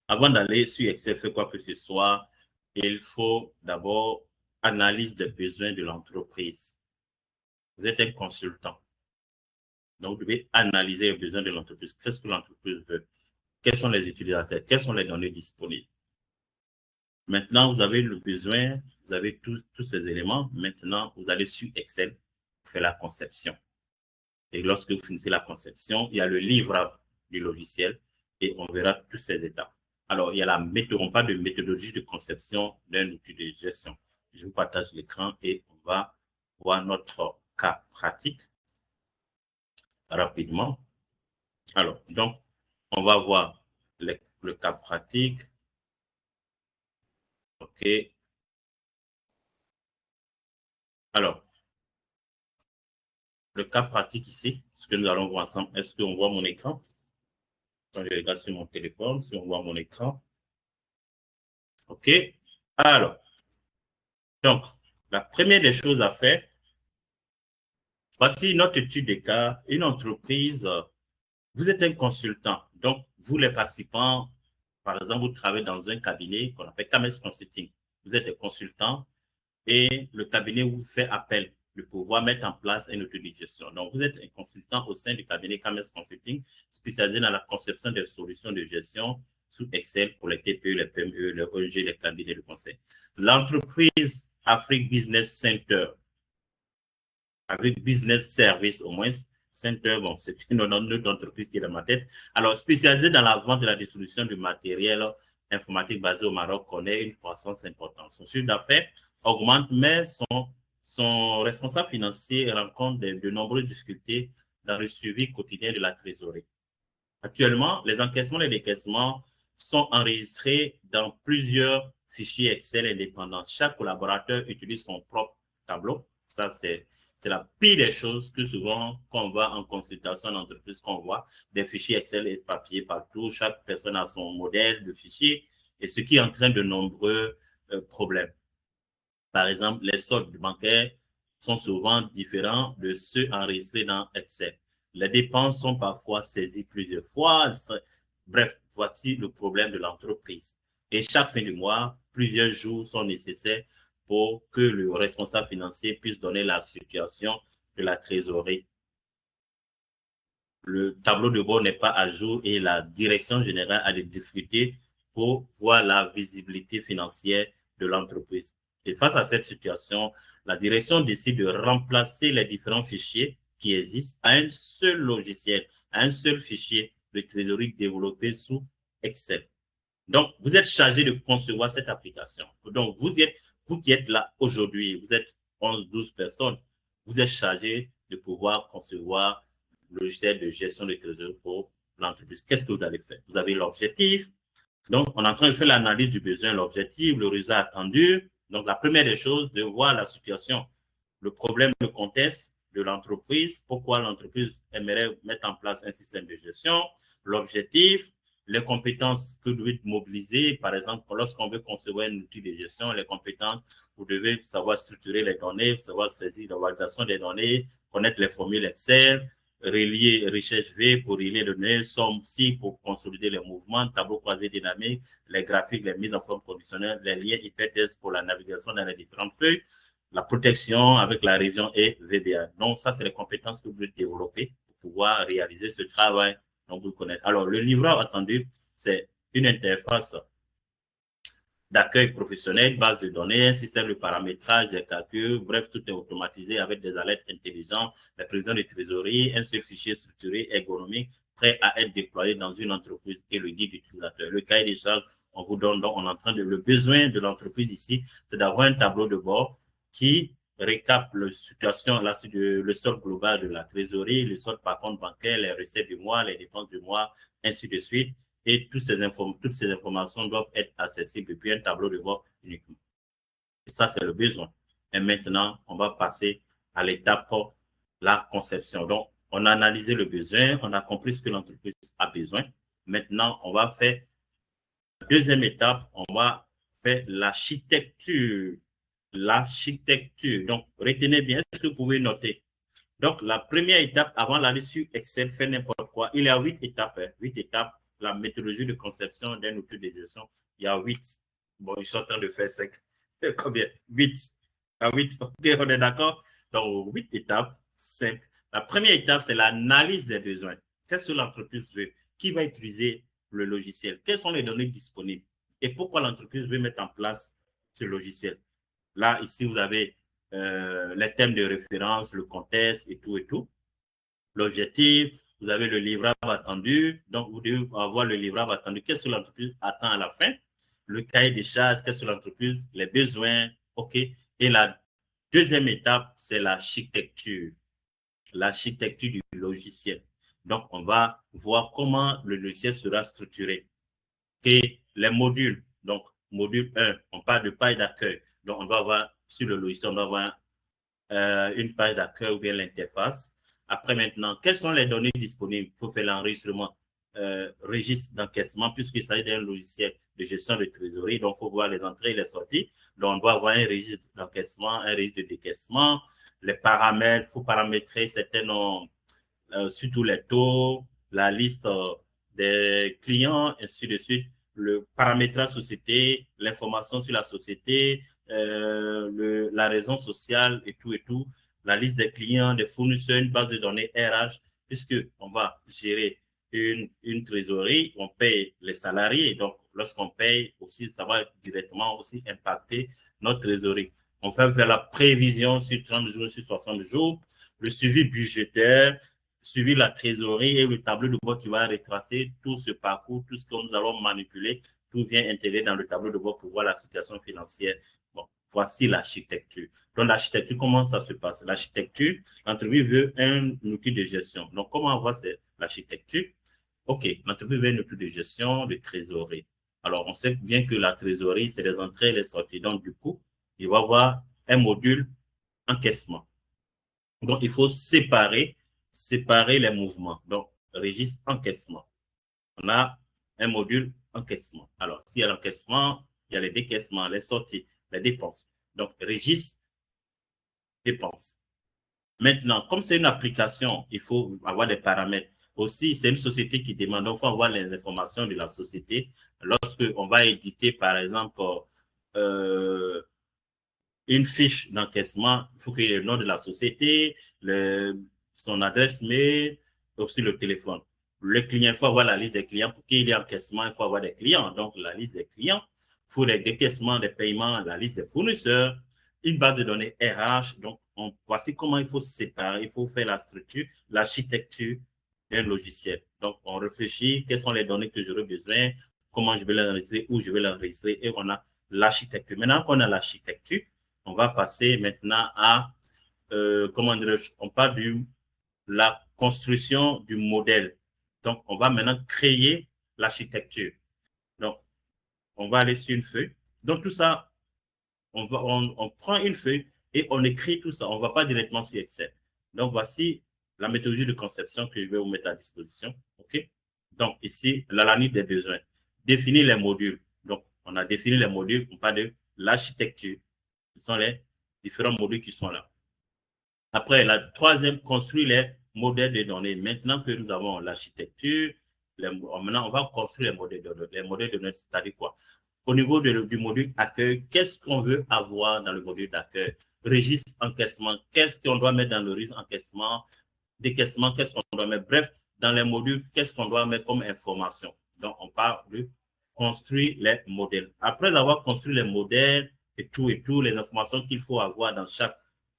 avant d'aller sur Excel, faire quoi que ce soit, il faut d'abord analyse des besoins de l'entreprise. Vous êtes un consultant. Donc, vous devez analyser les besoins de l'entreprise. Qu'est-ce que l'entreprise veut? Quels sont les utilisateurs? Quelles sont les données disponibles? Maintenant, vous avez le besoin, vous avez tous ces éléments. Maintenant, vous allez sur Excel pour faire la conception. Et lorsque vous finissez la conception, il y a le livrable du logiciel et on verra toutes ces étapes. Alors, il y a la méthode, on parle de méthodologie de conception d'un outil de gestion. Je vous partage l'écran et on va voir notre cas pratique rapidement. Alors, donc, on va voir le cas pratique. OK. Alors, le cas pratique ici, ce que nous allons voir ensemble, est-ce qu'on voit mon écran? Quand je regarde sur mon téléphone, si on voit mon écran. OK. Alors, donc, la première des choses à faire, voici notre étude de cas. Une entreprise, vous êtes un consultant. Donc, vous les participants, par exemple, vous travaillez dans un cabinet qu'on appelle Cames Consulting. Vous êtes des consultants et le cabinet vous fait appel de pouvoir mettre en place un outil de gestion. Donc, vous êtes un consultant au sein du cabinet Cames Consulting, spécialisé dans la conception des solutions de gestion sous Excel pour les TPE, les PME, les ONG, les cabinets de conseil. L'entreprise Afrique Business Center avec business service au moins. Center, bon, c'est une autre entreprise qui est dans ma tête. Alors, spécialisée dans la vente et la distribution du matériel informatique basé au Maroc, connaît une croissance importante. Son chiffre d'affaires augmente, mais son responsable financier rencontre de nombreuses difficultés dans le suivi quotidien de la trésorerie. Actuellement, les encaissements et décaissements sont enregistrés dans plusieurs fichiers Excel indépendants. Chaque collaborateur utilise son propre tableau. Ça, c'est la pire des choses que souvent, quand on va en consultation d'entreprise, qu'on voit des fichiers Excel et papier partout. Chaque personne a son modèle de fichier et ce qui entraîne de nombreux problèmes. Par exemple, les soldes bancaires sont souvent différents de ceux enregistrés dans Excel. Les dépenses sont parfois saisies plusieurs fois. Bref, voici le problème de l'entreprise. Et chaque fin du mois, plusieurs jours sont nécessaires pour que le responsable financier puisse donner la situation de la trésorerie. Le tableau de bord n'est pas à jour et la direction générale a des difficultés pour voir la visibilité financière de l'entreprise. Et face à cette situation, la direction décide de remplacer les différents fichiers qui existent à un seul logiciel, à un seul fichier de trésorerie développé sous Excel. Donc, vous êtes chargé de concevoir cette application. Donc, vous qui êtes là aujourd'hui, vous êtes 11, 12 personnes, vous êtes chargé de pouvoir concevoir le logiciel de gestion de trésorerie pour l'entreprise. Qu'est-ce que vous allez faire? Vous avez l'objectif. Donc, on est en train de faire l'analyse du besoin, l'objectif, le résultat attendu. Donc, la première des choses, de voir la situation, le problème, le contexte de l'entreprise, pourquoi l'entreprise aimerait mettre en place un système de gestion, l'objectif, les compétences que vous devez mobiliser. Par exemple, lorsqu'on veut concevoir un outil de gestion, les compétences, vous devez savoir structurer les données, savoir saisir la validation des données, connaître les formules Excel, relier recherche V pour relier les données, somme si pour consolider les mouvements, tableau croisé dynamique, les graphiques, les mises en forme conditionnelle, les liens hypertextes pour la navigation dans les différentes feuilles, la protection avec la révision et VBA. Donc, ça, c'est les compétences que vous devez développer pour pouvoir réaliser ce travail. Donc, vous le connaissez. Alors, le livreur attendu, c'est une interface d'accueil professionnel, base de données, un système de paramétrage, des calculs, bref, tout est automatisé avec des alertes intelligentes, la prévision de trésorerie, un seul fichier structuré, ergonomique, prêt à être déployé dans une entreprise et le guide utilisateur. Le cahier des charges, on vous donne donc, on est en train de, le besoin de l'entreprise ici, c'est d'avoir un tableau de bord qui récap la situation, là, c'est le solde global de la trésorerie, le solde par compte bancaire, les recettes du mois, les dépenses du mois, ainsi de suite. Et toutes ces informations doivent être accessibles depuis un tableau de bord uniquement. Et ça, c'est le besoin. Et maintenant, on va passer à l'étape la conception. Donc, on a analysé le besoin, on a compris ce que l'entreprise a besoin. Maintenant, on va faire la deuxième étape, on va faire l'architecture. L'architecture. Donc, retenez bien ce que vous pouvez noter. Donc, la première étape, avant d'aller sur Excel, faire n'importe quoi, il y a 8 étapes. 8 étapes. La méthodologie de conception d'un outil de gestion, il y a 8. Bon, ils sont en train de faire 5. Combien? 8. Ah, 8. OK, on est d'accord? Donc, 8 étapes simples. La première étape, c'est l'analyse des besoins. Qu'est-ce que l'entreprise veut? Qui va utiliser le logiciel? Quelles sont les données disponibles? Et pourquoi l'entreprise veut mettre en place ce logiciel? Là, ici, vous avez les thèmes de référence, le contexte et tout et tout. L'objectif, vous avez le livrable attendu. Donc, vous devez avoir le livrable attendu. Qu'est-ce que l'entreprise attend à la fin? Le cahier des charges, qu'est-ce que l'entreprise, les besoins, OK. Et la deuxième étape, c'est l'architecture. L'architecture du logiciel. Donc, on va voir comment le logiciel sera structuré. Et les modules. Donc, module 1, on parle de page d'accueil. Donc, on va voir sur le logiciel, on va voir une page d'accueil ou bien l'interface. Après, maintenant, quelles sont les données disponibles? Il faut faire l'enregistrement, registre d'encaissement, puisqu'il s'agit d'un logiciel de gestion de trésorerie. Donc, il faut voir les entrées et les sorties. Donc, on doit avoir un registre d'encaissement, un registre de décaissement. Les paramètres, il faut paramétrer certains noms, surtout les taux, la liste des clients, ainsi de suite, le paramétrage société, l'information sur la société, la raison sociale et tout, la liste des clients, des fournisseurs, une base de données RH, puisque on va gérer une trésorerie, on paye les salariés, donc lorsqu'on paye aussi, ça va directement aussi impacter notre trésorerie. On fait faire la prévision sur 30 jours, sur 60 jours. le suivi budgétaire, suivi de la trésorerie et le tableau de bord qui va retracer tout ce parcours, tout ce que nous allons manipuler, tout vient intégrer dans le tableau de bord pour voir la situation financière. Bon, voici l'architecture. Donc, l'architecture, comment ça se passe? L'architecture, l'entreprise veut un outil de gestion. Donc, comment on voit l'architecture? OK, l'entreprise veut un outil de gestion de trésorerie. Alors, on sait bien que la trésorerie, c'est les entrées et les sorties. Donc, du coup, il va y avoir un module encaissement. Donc, il faut séparer les mouvements. Donc, registre encaissement. On a un module encaissement. Alors, s'il y a l'encaissement, il y a les décaissements, les sorties, les dépenses. Donc, registre dépenses. Maintenant, comme c'est une application, il faut avoir des paramètres. Aussi, c'est une société qui demande, donc il faut avoir les informations de la société. Lorsqu'on va éditer, par exemple, une fiche d'encaissement, il faut qu'il y ait le nom de la société, son adresse mail, aussi le téléphone. Le client, il faut avoir la liste des clients. Pour qu'il y ait encaissement, il faut avoir des clients. Donc, la liste des clients. Il faut les décaissements des paiements, la liste des fournisseurs, une base de données RH. Donc, voici comment il faut séparer, il faut faire la structure, l'architecture d'un logiciel. Donc, on réfléchit, quelles sont les données que j'aurai besoin, comment je vais l'enregistrer, où je vais l'enregistrer, et on a l'architecture. Maintenant qu'on a l'architecture, on va passer maintenant à, comment dirais-je, on parle de la construction du modèle. Donc, on va maintenant créer l'architecture. Donc, on va aller sur une feuille. Donc, tout ça, on prend une feuille et on écrit tout ça. On ne va pas directement sur Excel. Donc, voici la méthodologie de conception que je vais vous mettre à disposition. OK? Donc, ici, la liste des besoins. Définir les modules. Donc, on a défini les modules. On parle de l'architecture. Ce sont les différents modules qui sont là. Après, la troisième, construire les modèles de données. Maintenant que nous avons l'architecture, maintenant, on va construire les modèles de données. Les modèles de données, c'est-à-dire quoi? Au niveau du module accueil, qu'est-ce qu'on veut avoir dans le module d'accueil? Registre encaissement, qu'est-ce qu'on doit mettre dans le registre encaissement? Décaissement, qu'est-ce qu'on doit mettre? Bref, dans les modules, qu'est-ce qu'on doit mettre comme information? Donc, on parle de construire les modèles. Après avoir construit les modèles et tout, les informations qu'il faut avoir dans chaque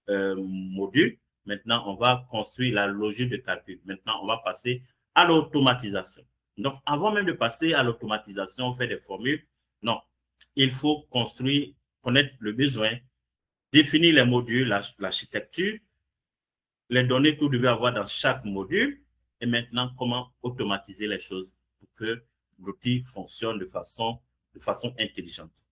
module, maintenant, on va construire la logique de calcul. Maintenant, on va passer à l'automatisation. Donc, avant même de passer à l'automatisation, on fait des formules. Non, il faut construire, connaître le besoin, définir les modules, l'architecture, les données que vous devez avoir dans chaque module, et maintenant, comment automatiser les choses pour que l'outil fonctionne de façon intelligente.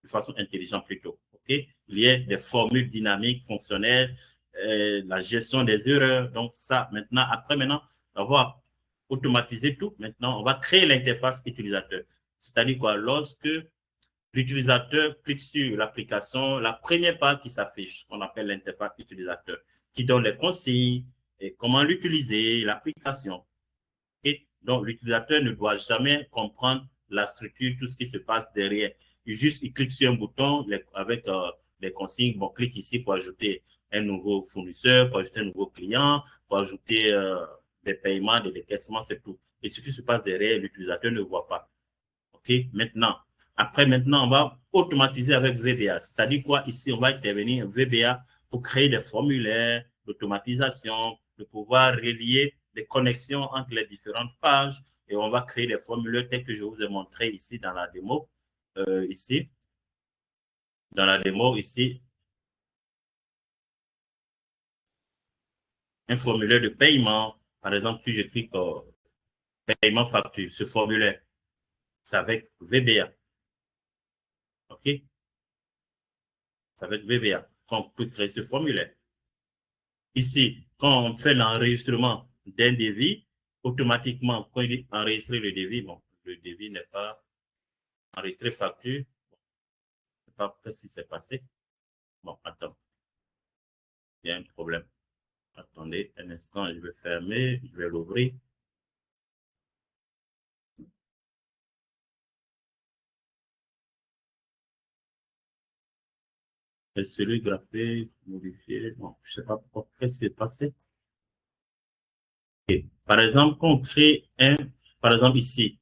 De façon intelligente plutôt. Okay? Il y a des formules dynamiques, fonctionnelles, la gestion des erreurs. Donc, ça, maintenant, avoir automatisé tout, maintenant, on va créer l'interface utilisateur. C'est-à-dire quoi? Lorsque l'utilisateur clique sur l'application, la première page qui s'affiche, qu'on appelle l'interface utilisateur, qui donne les consignes et comment l'utiliser, l'application. Et donc, l'utilisateur ne doit jamais comprendre la structure, tout ce qui se passe derrière. Il clique sur un bouton avec les consignes. Bon, clique ici pour ajouter un nouveau fournisseur, pour ajouter un nouveau client, pour ajouter des paiements, des décaissements, c'est tout. Et ce qui se passe derrière, l'utilisateur ne voit pas. OK? Maintenant, on va automatiser avec VBA. C'est-à-dire quoi? Ici, on va intervenir VBA pour créer des formulaires d'automatisation, de pouvoir relier des connexions entre les différentes pages et on va créer des formulaires tels que je vous ai montré ici dans la démo. Ici, un formulaire de paiement. Par exemple, si je clique paiement facture, ce formulaire, c'est avec VBA. OK? C'est avec VBA qu'on peut créer ce formulaire. Ici, quand on fait l'enregistrement d'un devis, automatiquement, quand il est enregistré le devis, bon, le devis n'est pas enregistré facture. Bon, je ne sais pas ce qui s'est passé. Bon, attends. Il y a un problème. Attendez un instant, je vais fermer, je vais l'ouvrir. Et celui graphé, modifié. Bon, je ne sais pas pourquoi ce qui s'est passé. Okay. Par exemple, quand on crée par exemple ici,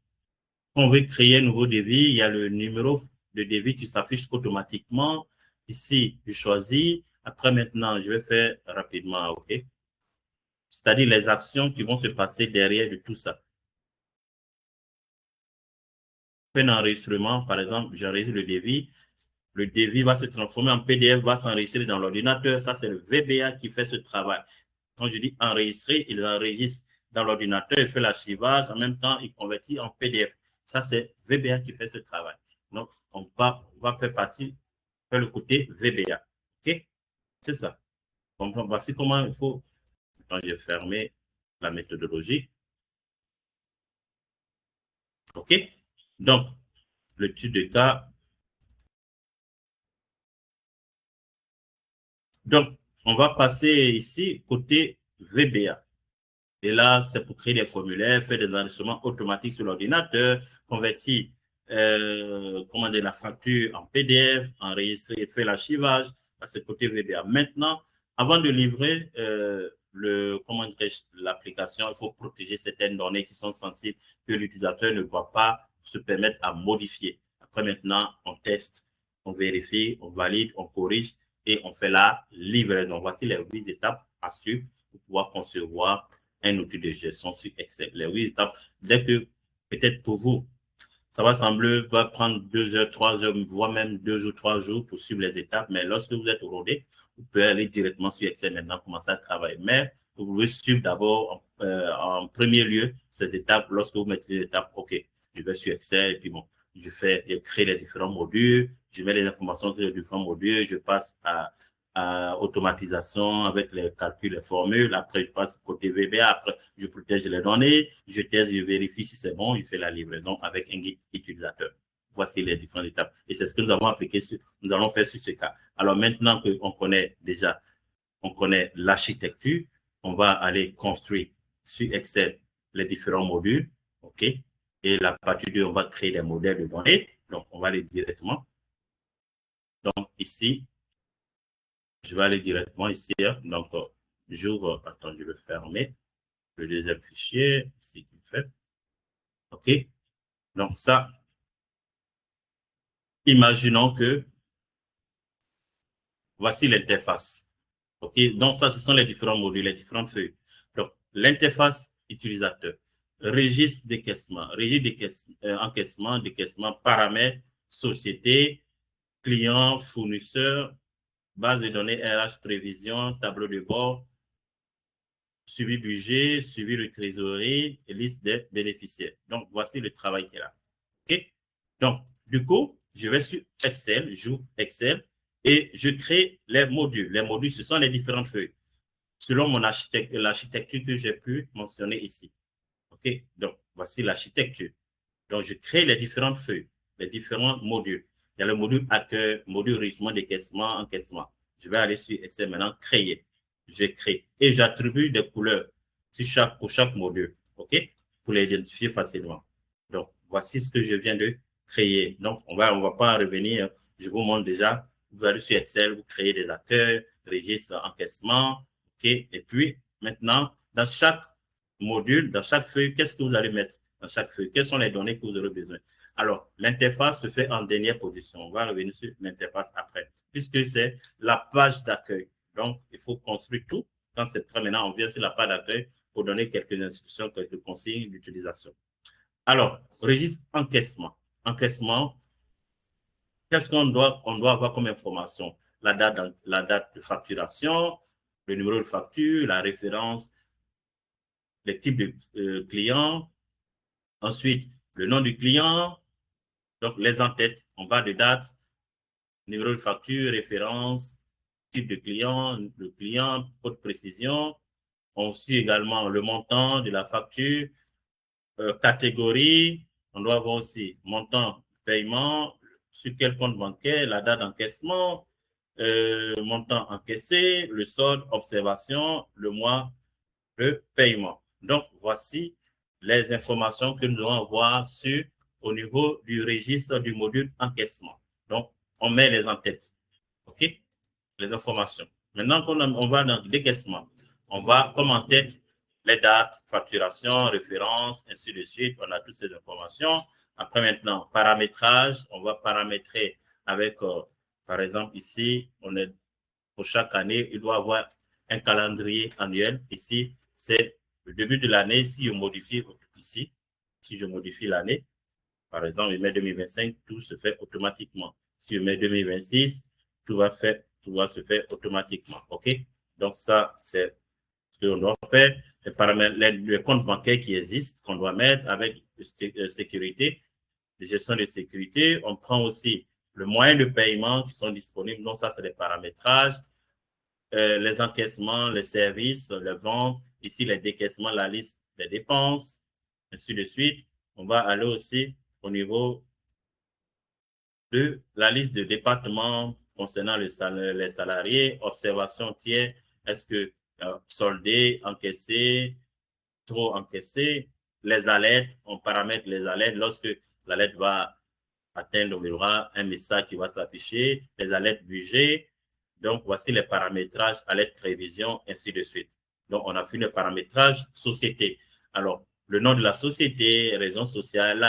on veut créer un nouveau devis, il y a le numéro de devis qui s'affiche automatiquement. Ici, je choisis. Après, maintenant, je vais faire rapidement, OK? c'est-à-dire les actions qui vont se passer derrière de tout ça. Un enregistrement, par exemple, j'enregistre le devis va se transformer en PDF, va s'enregistrer dans l'ordinateur. Ça, c'est le VBA qui fait ce travail. Quand je dis enregistrer, il enregistre dans l'ordinateur, il fait l'archivage, en même temps, il convertit en PDF. Ça, c'est VBA qui fait ce travail. Donc, on va faire le côté VBA. OK? C'est ça. Donc, voici comment il faut. Quand j'ai fermé la méthodologie. OK? Donc, l'étude de cas. Donc, on va passer ici côté VBA. Et là, c'est pour créer des formulaires, faire des enregistrements automatiques sur l'ordinateur, convertir la facture en PDF, enregistrer et faire l'archivage à ce côté VBA. Maintenant, avant de livrer l'application, il faut protéger certaines données qui sont sensibles que l'utilisateur ne doit pas se permettre à modifier. Après, maintenant, on teste, on vérifie, on valide, on corrige et on fait la livraison. Voici les 8 étapes à suivre pour pouvoir concevoir un outil de gestion sur Excel. Les 8 étapes, dès que peut-être pour vous, ça va prendre 2 heures, 3 heures, voire même 2 jours, 3 jours pour suivre les étapes. Mais lorsque vous êtes rodé, vous pouvez aller directement sur Excel maintenant, commencer à travailler. Mais vous pouvez suivre d'abord en premier lieu ces étapes. Lorsque vous mettez les étapes, OK, je vais sur Excel et puis bon, je crée les différents modules, je mets les informations sur les différents modules, je passe à automatisation avec les calculs, les formules. Après, je passe côté VBA. Après, je protège les données. Je teste, je vérifie si c'est bon. Je fais la livraison avec un guide utilisateur. Voici les différentes étapes. Et c'est ce que nous avons appliqué nous allons faire sur ce cas. Alors, maintenant qu'on connaît déjà, on connaît l'architecture, on va aller construire sur Excel les différents modules. OK? Et la partie 2, on va créer des modèles de données. Donc, on va aller directement. Donc, ici, je vais aller directement ici. Donc, j'ouvre, attends, je vais fermer le deuxième fichier. Ici, fait. OK. Donc, ça, imaginons que voici l'interface. OK. Donc, ça, ce sont les différents modules, les différentes feuilles. Donc, l'interface utilisateur, registre décaissement, encaissement, décaissement, paramètres, société, client, fournisseur, base de données RH, prévision, tableau de bord, suivi budget, suivi de trésorerie et liste des bénéficiaires. Donc, voici le travail qu'il y a là. OK? Donc, du coup, je vais sur Excel, j'ouvre Excel et je crée les modules. Les modules, ce sont les différentes feuilles selon l'architecture que j'ai pu mentionner ici. OK? Donc, voici l'architecture. Donc, je crée les différentes feuilles, les différents modules. Il y a le module accueil, module enrichissement, décaissement, encaissement. Je vais aller sur Excel maintenant, créer. Je crée et j'attribue des couleurs pour chaque module. OK? Pour les identifier facilement. Donc, voici ce que je viens de créer. Donc, on va pas revenir. Je vous montre déjà. Vous allez sur Excel, vous créez des accueils, registre, encaissement. OK? Et puis, maintenant, dans chaque module, dans chaque feuille, qu'est-ce que vous allez mettre dans chaque feuille? Quelles sont les données que vous aurez besoin? Alors, l'interface se fait en dernière position. On va revenir sur l'interface après, puisque c'est la page d'accueil. Donc, il faut construire tout. Quand c'est prêt, maintenant, on vient sur la page d'accueil pour donner quelques instructions, quelques consignes d'utilisation. Alors, registre encaissement. Encaissement, qu'est-ce qu'on doit avoir comme information? La date de facturation, le numéro de facture, la référence, les types de clients, ensuite le nom du client, donc les en-têtes, on va de date, numéro de facture, référence, type de client, le client, code de précision, on suit également le montant de la facture, catégorie, on doit avoir aussi montant paiement, sur quel compte bancaire, la date d'encaissement, montant encaissé, le solde, observation, le mois de paiement. Donc, voici les informations que nous devons avoir au niveau du registre du module encaissement. Donc, on met les en-têtes. OK? Les informations. Maintenant, on va dans le décaissement. On va comme en tête les dates, facturation, référence, ainsi de suite. On a toutes ces informations. Après, maintenant, paramétrage. On va paramétrer avec, par exemple, ici, pour chaque année, il doit avoir un calendrier annuel. Ici, c'est le début de l'année. Si je modifie ici, si je modifie l'année, par exemple, je mets 2025, tout se fait automatiquement. Si je mets 2026, tout va se faire automatiquement. OK? Donc, ça, c'est ce qu'on doit faire. Les paramètres, les comptes bancaires qui existent, qu'on doit mettre avec sécurité, gestion de sécurité. On prend aussi le moyen de paiement qui sont disponibles. Donc, ça, c'est les paramétrages, les encaissements, les services, les ventes. Ici, les décaissements, la liste des dépenses, ainsi de suite. On va aller aussi au niveau de la liste de départements concernant les salariés, observation tiers, est-ce que soldé, encaissé, trop encaissé, les alertes, on paramètre les alertes lorsque l'alerte va atteindre, il y aura un message qui va s'afficher, les alertes budget. Donc, voici les paramétrages, alerte prévision, ainsi de suite. Donc, on a fait le paramétrage société. Alors, le nom de la société, raison sociale,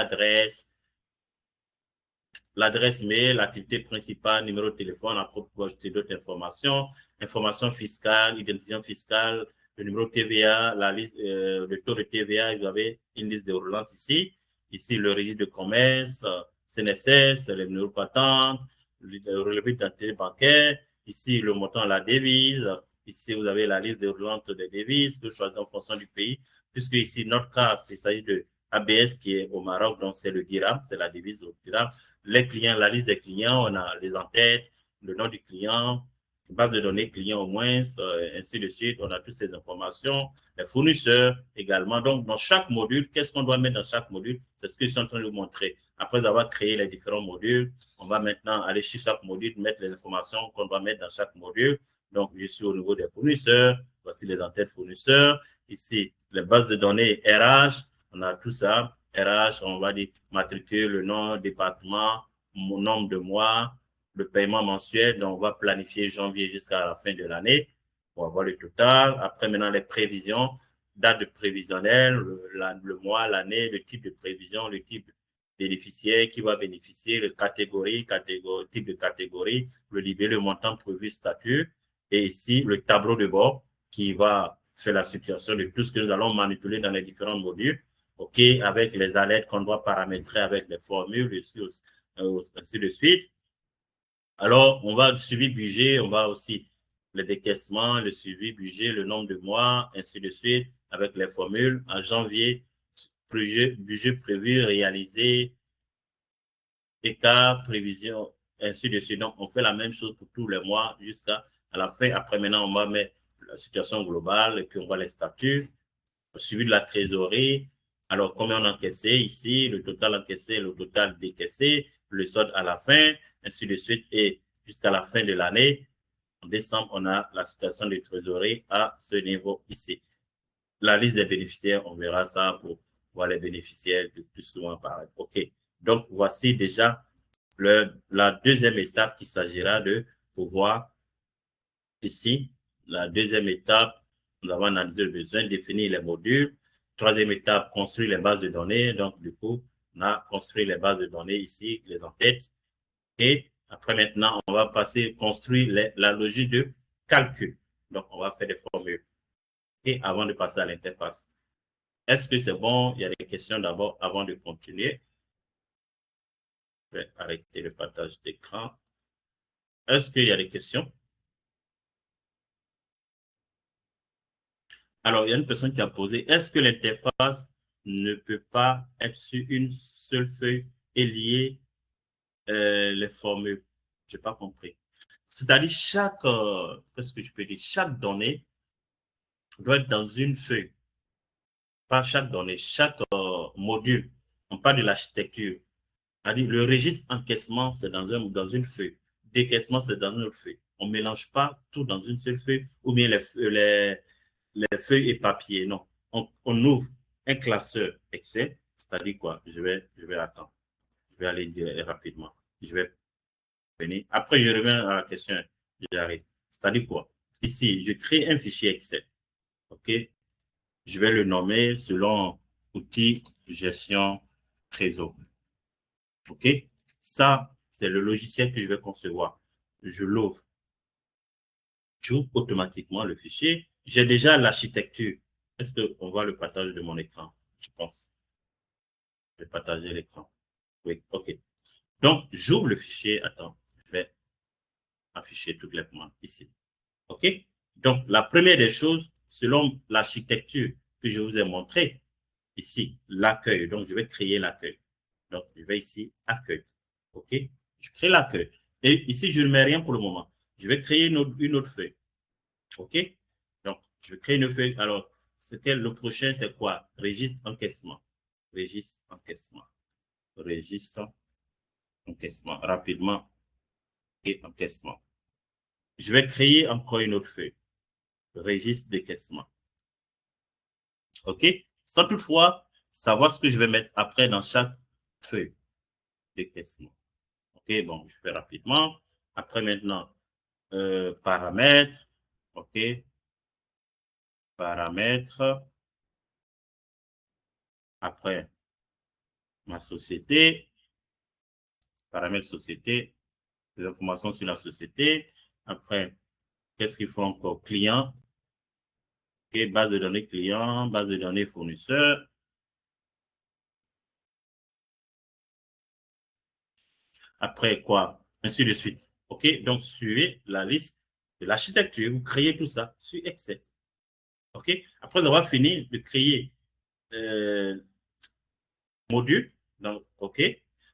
l'adresse mail, l'activité principale, numéro de téléphone, à propos de d'autres informations, information fiscale, identifiant fiscale, le numéro de TVA, la liste, le taux de TVA, vous avez une liste déroulante ici. Ici, le registre de commerce, CNSS, le numéro de patente, le relevé d'identité bancaire. Ici, le montant de la devise. Ici, vous avez la liste déroulante des devises que choisir en fonction du pays. Puisque ici, notre cas, il s'agit de ABS qui est au Maroc, donc c'est le dirham, c'est la devise au dirham. Les clients, la liste des clients, on a les en-têtes, le nom du client, base de données client au moins, ainsi de suite. On a toutes ces informations, les fournisseurs également. Donc, dans chaque module, qu'est-ce qu'on doit mettre dans chaque module? C'est ce que je suis en train de vous montrer. Après avoir créé les différents modules, on va maintenant aller sur chaque module, mettre les informations qu'on doit mettre dans chaque module. Donc, je suis au niveau des fournisseurs. Voici les en-têtes fournisseurs. Ici, les bases de données RH. On a tout ça. RH, on va dire matricule, le nom, département, mon nombre de mois, le paiement mensuel. Donc, on va planifier janvier jusqu'à la fin de l'année pour avoir le total. Après, maintenant, les prévisions, date de prévisionnelle, le mois, l'année, le type de prévision, le type de bénéficiaire qui va bénéficier, le type de catégorie, le libellé, le montant prévu, statut. Et ici, le tableau de bord qui va faire la situation de tout ce que nous allons manipuler dans les différents modules. OK, avec les alertes qu'on doit paramétrer avec les formules, ainsi de suite. Alors, on va suivi budget, on va aussi le décaissement, le suivi budget, le nombre de mois, ainsi de suite, avec les formules. En janvier, budget prévu, réalisé, écart, prévision, ainsi de suite. Donc, on fait la même chose pour tous les mois jusqu'à la fin. Après, maintenant, on va mettre la situation globale et puis on voit les statuts, suivi de la trésorerie. Alors, combien on a encaissé ici, le total encaissé, le total décaissé, le solde à la fin, ainsi de suite. Et jusqu'à la fin de l'année, en décembre, on a la situation de trésorerie à ce niveau ici. La liste des bénéficiaires, on verra ça pour voir les bénéficiaires de tout ce qu'on va parler. OK. Donc, voici déjà la deuxième étape qu'il s'agira de pouvoir ici. La deuxième étape, nous avons analysé le besoin, définir les modules. Troisième étape, construire les bases de données. Donc, du coup, on a construit les bases de données ici, les en-têtes. Et après, maintenant, on va passer, construire la logique de calcul. Donc, on va faire des formules. Et avant de passer à l'interface. Est-ce que c'est bon? Il y a des questions d'abord avant de continuer. Je vais arrêter le partage d'écran. Est-ce qu'il y a des questions? Alors, il y a une personne qui a posé, est-ce que l'interface ne peut pas être sur une seule feuille et lier les formules? Je n'ai pas compris. C'est-à-dire, qu'est-ce que je peux dire? Chaque donnée doit être dans une feuille. Pas chaque donnée, chaque module. On parle de l'architecture. C'est-à-dire, le registre encaissement, c'est dans une feuille. Décaissement, c'est dans une autre feuille. On ne mélange pas tout dans une seule feuille ou bien les feuilles et papier. Non. On ouvre un classeur Excel, c'est-à-dire quoi? Je vais attendre. Je vais aller dire rapidement. Je vais venir. Après, je reviens à la question. J'arrive. C'est-à-dire quoi? Ici, je crée un fichier Excel. OK? Je vais le nommer selon outil gestion trésor. OK? Ça, c'est le logiciel que je vais concevoir. Je l'ouvre. J'ouvre automatiquement le fichier. J'ai déjà l'architecture. Est-ce qu'on voit le partage de mon écran? Je pense. Je vais partager l'écran. Oui, OK. Donc, j'ouvre le fichier. Attends, je vais afficher tout clairement ici. OK? Donc, la première des choses, selon l'architecture que je vous ai montrée, ici, l'accueil. Donc, je vais créer l'accueil. Donc, je vais ici, accueil. OK? Je crée l'accueil. Et ici, je ne mets rien pour le moment. Je vais créer une autre feuille. OK? Donc, je vais créer une feuille. Alors, le prochain, c'est quoi? Registre encaissement. Registre encaissement. Registre encaissement. Rapidement et encaissement. Je vais créer encore une autre feuille. Registre décaissement. OK? Sans toutefois savoir ce que je vais mettre après dans chaque feuille décaissement. OK, bon, je fais rapidement. Après, maintenant, paramètres. OK. Paramètres. Après, ma société. Paramètres société. Les informations sur la société. Après, qu'est-ce qu'il faut encore? Client. OK, base de données client, base de données fournisseur. Après quoi? Ainsi de suite. OK, donc suivez la liste de l'architecture. Vous créez tout ça sur Excel. OK, après avoir fini de créer module, donc OK.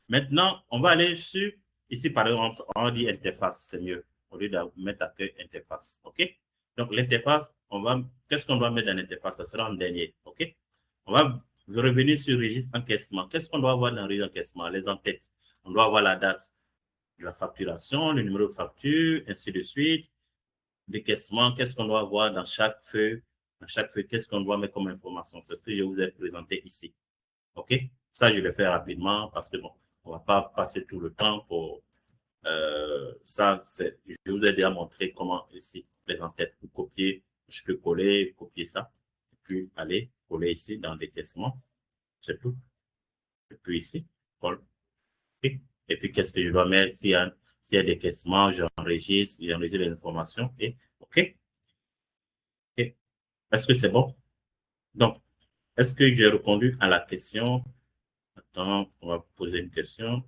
Maintenant, on va aller sur, ici par exemple, on dit interface, c'est mieux, au lieu de mettre accueil interface. OK, donc l'interface, qu'est-ce qu'on doit mettre dans l'interface? Ça sera en dernier. OK, on va revenir sur registre encaissement. Qu'est-ce qu'on doit avoir dans le registre encaissement? Les en-têtes. On doit avoir la date de la facturation, le numéro de facture, ainsi de suite. Décaissement, qu'est-ce qu'on doit avoir dans chaque feuille? Dans chaque feuille, qu'est-ce qu'on doit mettre comme information? C'est ce que je vous ai présenté ici. OK? Ça, je vais faire rapidement parce que, bon, on ne va pas passer tout le temps pour ça. Je vous ai déjà montré comment ici, les en-têtes, vous copier. Je peux coller, copier ça. Et puis, aller coller ici dans décaissement. C'est tout. Et puis ici, colle. Et puis, qu'est-ce que je dois mettre? S'il y a décaissement, j'enregistre les informations. Et OK. Et est-ce que c'est bon? Donc, est-ce que j'ai répondu à la question? Attends, on va poser une question.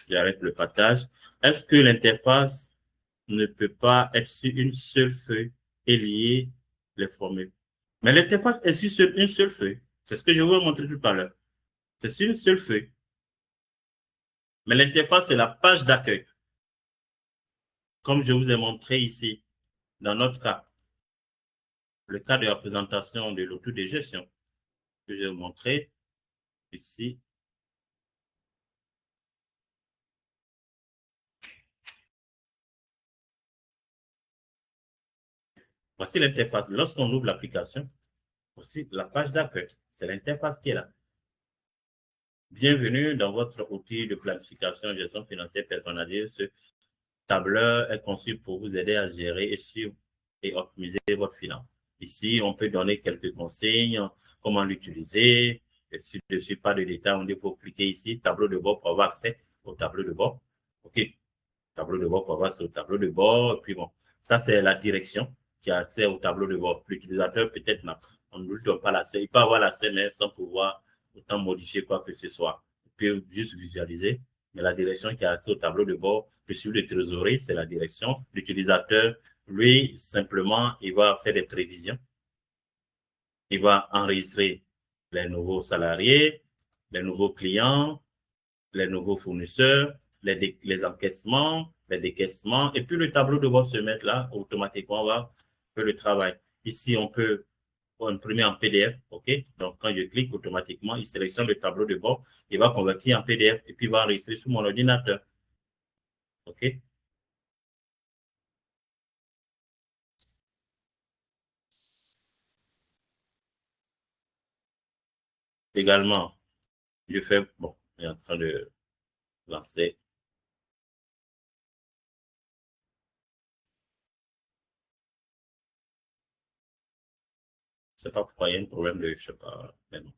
J'arrête le partage. Est-ce que l'interface ne peut pas être sur une seule feuille et lier les formules? Mais l'interface est sur une seule feuille. C'est ce que je vous ai montré tout à l'heure. C'est sur une seule feuille. Mais l'interface, c'est la page d'accueil. Comme je vous ai montré ici, dans notre cas, le cas de la présentation de l'outil de gestion que j'ai montré ici. Voici l'interface. Lorsqu'on ouvre l'application, voici la page d'accueil. C'est l'interface qui est là. Bienvenue dans votre outil de planification et gestion financière personnalisée. Ce tableur est conçu pour vous aider à gérer et suivre et optimiser votre finance. Ici, on peut donner quelques consignes, comment l'utiliser, et dessus, pas de détails. On dit qu'il faut cliquer ici, tableau de bord pour avoir accès au tableau de bord. OK. Tableau de bord pour avoir accès au tableau de bord. Et puis bon, ça, c'est la direction qui a accès au tableau de bord. L'utilisateur, peut-être, on ne lui donne pas l'accès. Il peut avoir l'accès, mais sans pouvoir autant modifier quoi que ce soit. Il peut juste visualiser. Mais la direction qui a accès au tableau de bord, le suivi de trésorerie, c'est la direction. L'utilisateur, lui, simplement, il va faire des prévisions. Il va enregistrer les nouveaux salariés, les nouveaux clients, les nouveaux fournisseurs, les encaissements, les décaissements, et puis le tableau de bord se met là, automatiquement, on va faire le travail. Ici, on peut imprimer en PDF, OK? Donc, quand je clique, automatiquement, il sélectionne le tableau de bord, il va convertir en PDF, et puis il va enregistrer sur mon ordinateur, OK? Également, je fais, bon, il est en train de lancer. Je ne sais pas pourquoi il y a un problème de, je ne sais pas, mais non.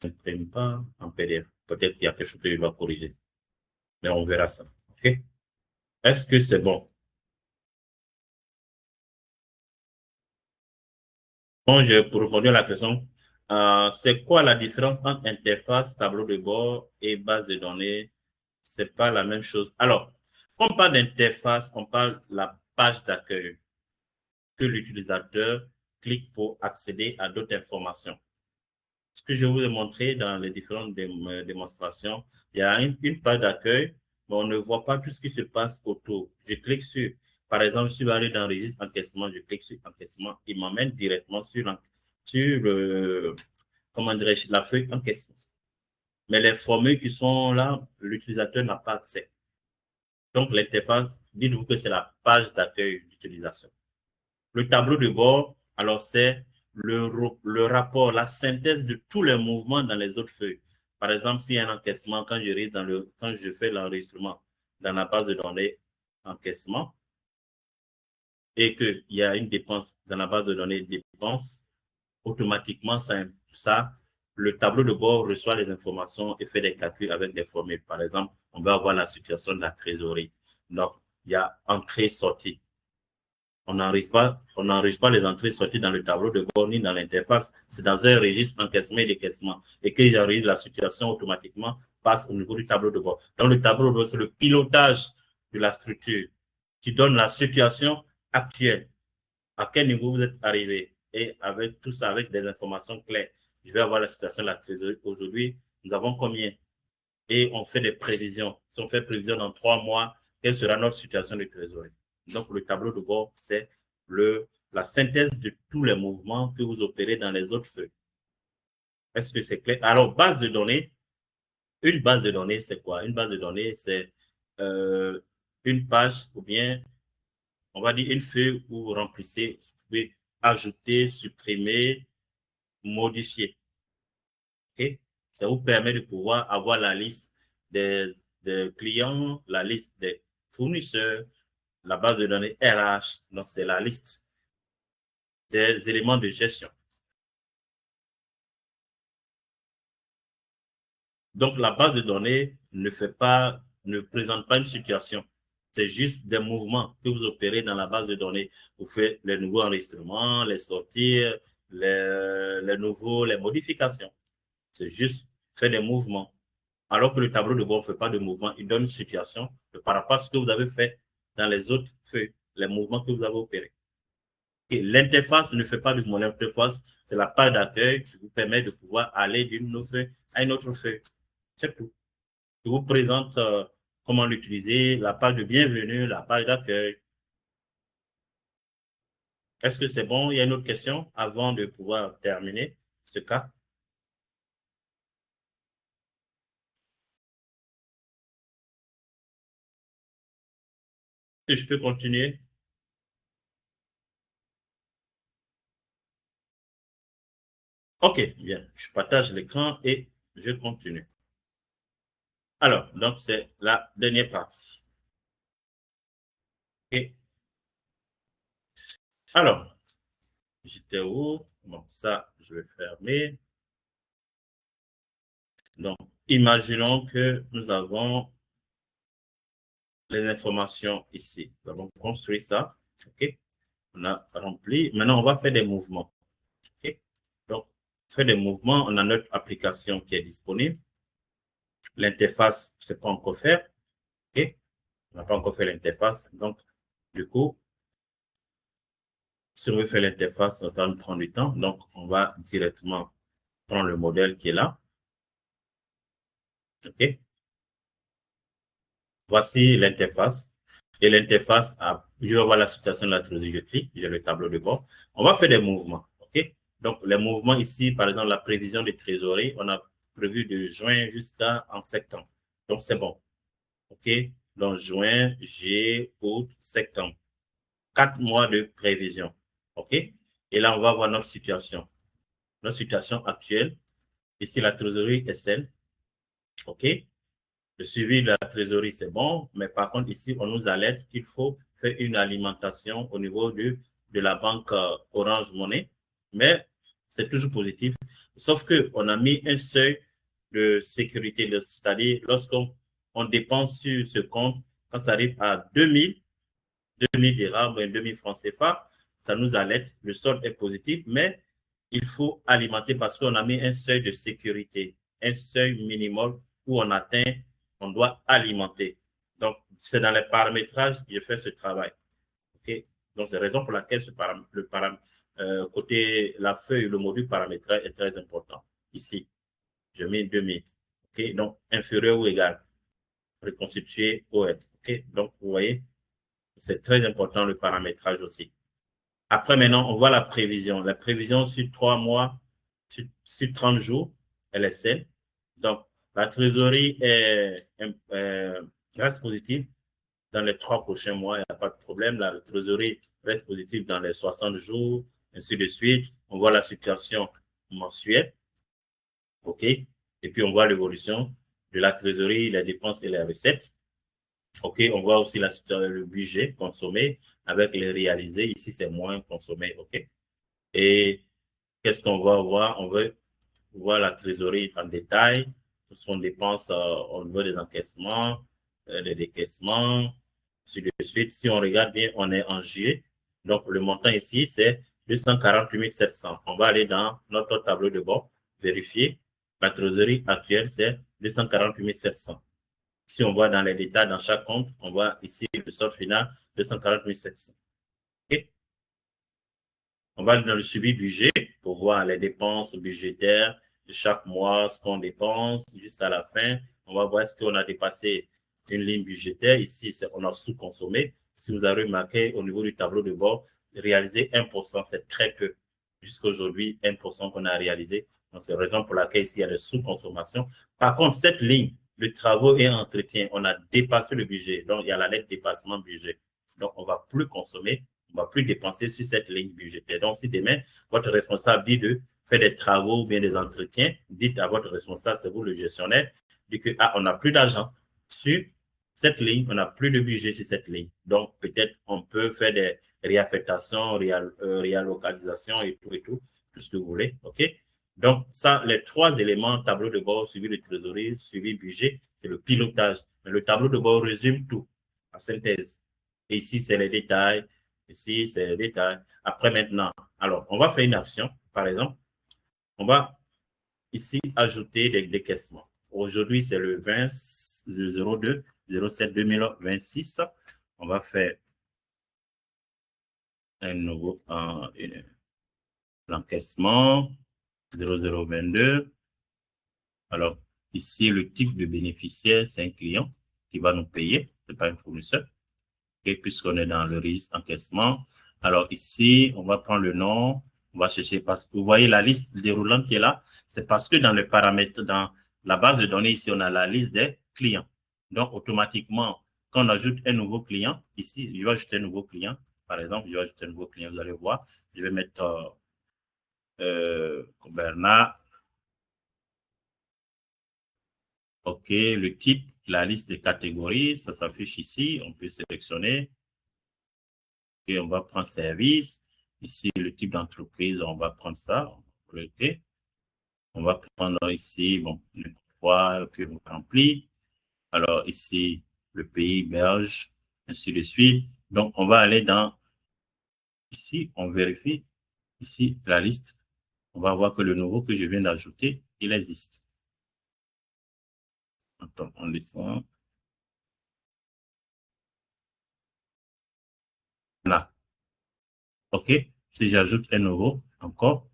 Ça n'imprime pas en PDF. Peut-être qu'il y a quelque chose que je dois corriger, mais on verra ça, OK? Est-ce que c'est bon? Bon, pour répondre à la question, c'est quoi la différence entre interface, tableau de bord et base de données? C'est pas la même chose. Alors, quand on parle d'interface, on parle de la page d'accueil que l'utilisateur clique pour accéder à d'autres informations. Ce que je vous ai montré dans les différentes démonstrations, il y a une page d'accueil, mais on ne voit pas tout ce qui se passe autour. Je clique sur, par exemple, si je vais aller dans le registre encaissement, je clique sur encaissement, il m'emmène directement sur comment dirais-je, la feuille encaissement. Mais les formules qui sont là, l'utilisateur n'a pas accès. Donc, l'interface, dites-vous que c'est la page d'accueil d'utilisation. Le tableau de bord, alors c'est le rapport, la synthèse de tous les mouvements dans les autres feuilles. Par exemple, s'il y a un encaissement, quand je fais l'enregistrement dans la base de données encaissement et qu'il y a une dépense dans la base de données dépenses, automatiquement, le tableau de bord reçoit les informations et fait des calculs avec des formules. Par exemple, on va avoir la situation de la trésorerie. Donc, il y a entrée-sortie. On n'enregistre pas les entrées sorties dans le tableau de bord ni dans l'interface. C'est dans un registre encaissement et décaissement. Et que j'arrive, la situation automatiquement passe au niveau du tableau de bord. Donc, le tableau de bord, c'est le pilotage de la structure qui donne la situation actuelle. À quel niveau vous êtes arrivé. Et avec tout ça, avec des informations claires. Je vais avoir la situation de la trésorerie. Aujourd'hui, nous avons combien? Et on fait des prévisions. Si on fait prévision dans 3 mois, quelle sera notre situation de trésorerie? Donc, le tableau de bord, c'est la synthèse de tous les mouvements que vous opérez dans les autres feuilles. Est-ce que c'est clair? Alors, base de données, une base de données, c'est quoi? Une base de données, c'est une page ou bien, on va dire, une feuille où vous remplissez, vous pouvez ajouter, supprimer, modifier. Okay? Ça vous permet de pouvoir avoir la liste des clients, la liste des fournisseurs, la base de données RH. Donc, c'est la liste des éléments de gestion. Donc, la base de données ne présente pas une situation. C'est juste des mouvements que vous opérez dans la base de données. Vous faites les nouveaux enregistrements, les sorties, les modifications. C'est juste faire des mouvements. Alors que le tableau de bord ne fait pas de mouvement, il donne une situation par rapport à ce que vous avez fait dans les autres feuilles, les mouvements que vous avez opérés. L'interface ne fait pas de mouvement. L'interface, c'est la page d'accueil qui vous permet de pouvoir aller d'une autre feuille à une autre feuille. C'est tout. Je vous présente comment l'utiliser, la page de bienvenue, la page d'accueil. Est-ce que c'est bon? Il y a une autre question avant de pouvoir terminer ce cas. Est-ce que je peux continuer? OK, bien. Je partage l'écran et je continue. Alors, donc c'est la dernière partie. OK. Alors, j'étais où? Bon, ça, je vais fermer. Donc, imaginons que nous avons les informations ici. Nous avons construit ça. OK. On a rempli. Maintenant, on va faire des mouvements. OK. Donc, faire des mouvements. On a notre application qui est disponible. L'interface, c'est pas encore fait. OK. On n'a pas encore fait l'interface. Donc, du coup, si on veut faire l'interface, ça va nous prendre du temps. Donc, on va directement prendre le modèle qui est là. OK. Voici l'interface. Et l'interface, je vais voir la situation de la trésorerie, je clique, j'ai le tableau de bord. On va faire des mouvements. OK? Donc, les mouvements ici, par exemple, la prévision de trésorerie, on a prévu de juin jusqu'à en septembre. Donc, c'est bon. OK? Donc, juin, juillet, août, septembre. 4 mois de prévision. OK? Et là, on va voir notre situation. Notre situation actuelle. Ici, la trésorerie est celle. OK? Le suivi de la trésorerie, c'est bon, mais par contre, ici, on nous alerte qu'il faut faire une alimentation au niveau de la banque Orange Money, mais c'est toujours positif, sauf qu'on a mis un seuil de sécurité, c'est-à-dire lorsqu'on dépense sur ce compte, quand ça arrive à 2000 dirhams ou 2000 francs CFA, ça nous alerte, le solde est positif, mais il faut alimenter parce qu'on a mis un seuil de sécurité, un seuil minimum où on atteint, on doit alimenter. Donc, c'est dans les paramétrages que je fais ce travail. Okay? Donc, c'est la raison pour laquelle côté la feuille, le module paramétrage est très important. Ici, je mets 2000. Okay? Donc, inférieur ou égal. Reconstituer OL. Okay? Donc, vous voyez, c'est très important le paramétrage aussi. Après, maintenant, on voit la prévision. La prévision sur 3 mois, sur 30 jours, elle est saine. Donc, la trésorerie reste positive dans les 3 prochains mois, il n'y a pas de problème. La trésorerie reste positive dans les 60 jours, ainsi de suite. On voit la situation mensuelle. OK? Et puis, on voit l'évolution de la trésorerie, les dépenses et les recettes. OK? On voit aussi le budget consommé avec les réalisés. Ici, c'est moins consommé. OK? Et qu'est-ce qu'on va voir? On veut voir la trésorerie en détail, tout ce qu'on dépense au niveau des encaissements, des décaissements, ainsi de suite. Si on regarde bien, on est en juillet. Donc, le montant ici, c'est 248 700. On va aller dans notre tableau de bord, vérifier. La trésorerie actuelle, c'est 248 700. Si on voit dans les détails, dans chaque compte, on voit ici le solde final, 248 700. Okay? On va aller dans le suivi budget pour voir les dépenses budgétaires de chaque mois, ce qu'on dépense jusqu'à la fin. On va voir est-ce qu'on a dépassé une ligne budgétaire. Ici, on a sous-consommé. Si vous avez remarqué au niveau du tableau de bord, réaliser 1%, c'est très peu. Jusqu'à aujourd'hui, 1% qu'on a réalisé. Donc, c'est la raison pour laquelle ici, il y a des sous-consommations. Par contre, cette ligne, le travaux et entretien, on a dépassé le budget. Donc, il y a la lettre dépassement budget. Donc, on ne va plus consommer, on ne va plus dépenser sur cette ligne budgétaire. Donc, si demain, votre responsable dit de faire des travaux ou bien des entretiens, dites à votre responsable, c'est vous le gestionnaire, dites que, on n'a plus d'argent sur cette ligne, on n'a plus de budget sur cette ligne. Donc, peut-être on peut faire des réaffectations, réallocalisations et tout ce que vous voulez. OK? Donc, ça, les 3 éléments, tableau de bord, suivi de trésorerie, suivi budget, c'est le pilotage. Mais le tableau de bord résume tout, la synthèse. Et ici, c'est les détails. Ici, c'est les détails. Après, maintenant, alors, on va faire une action. Par exemple, on va ici ajouter des décaissements. Aujourd'hui, c'est le 02 07 2026. On va faire un nouveau l'encaissement 0022. Alors, ici, le type de bénéficiaire, c'est un client qui va nous payer, ce n'est pas un fournisseur. Et puisqu'on est dans le registre encaissement, alors ici, on va prendre le nom, on va chercher, parce que vous voyez la liste déroulante qui est là, c'est parce que dans le paramètre, dans la base de données, ici, on a la liste des clients. Donc, automatiquement, quand on ajoute un nouveau client, ici, je vais ajouter un nouveau client. Par exemple, je vais ajouter un nouveau client, vous allez voir. Je vais mettre Bernard. OK, le type, la liste des catégories, ça s'affiche ici. On peut sélectionner. Et on va prendre service. Ici, le type d'entreprise, on va prendre ça. OK. On va prendre ici, bon, le poids, puis on remplit. Alors, ici, le pays belge, ainsi de suite. Donc, on va aller dans, ici, on vérifie, ici, la liste. On va voir que le nouveau que je viens d'ajouter, il existe. Attends, on descend. Là. OK. Si j'ajoute un nouveau, encore,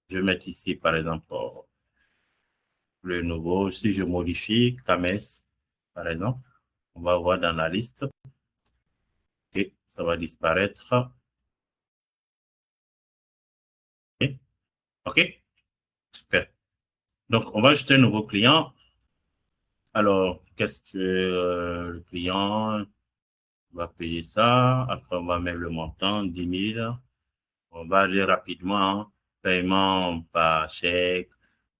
je vais mettre ici, par exemple, le nouveau. Si je modifie Kames, par exemple, on va voir dans la liste. OK, ça va disparaître. OK, super. Donc, on va ajouter un nouveau client. Alors, qu'est-ce que le client va payer ça? Après, on va mettre le montant, 10 000. On va aller rapidement, paiement par chèque.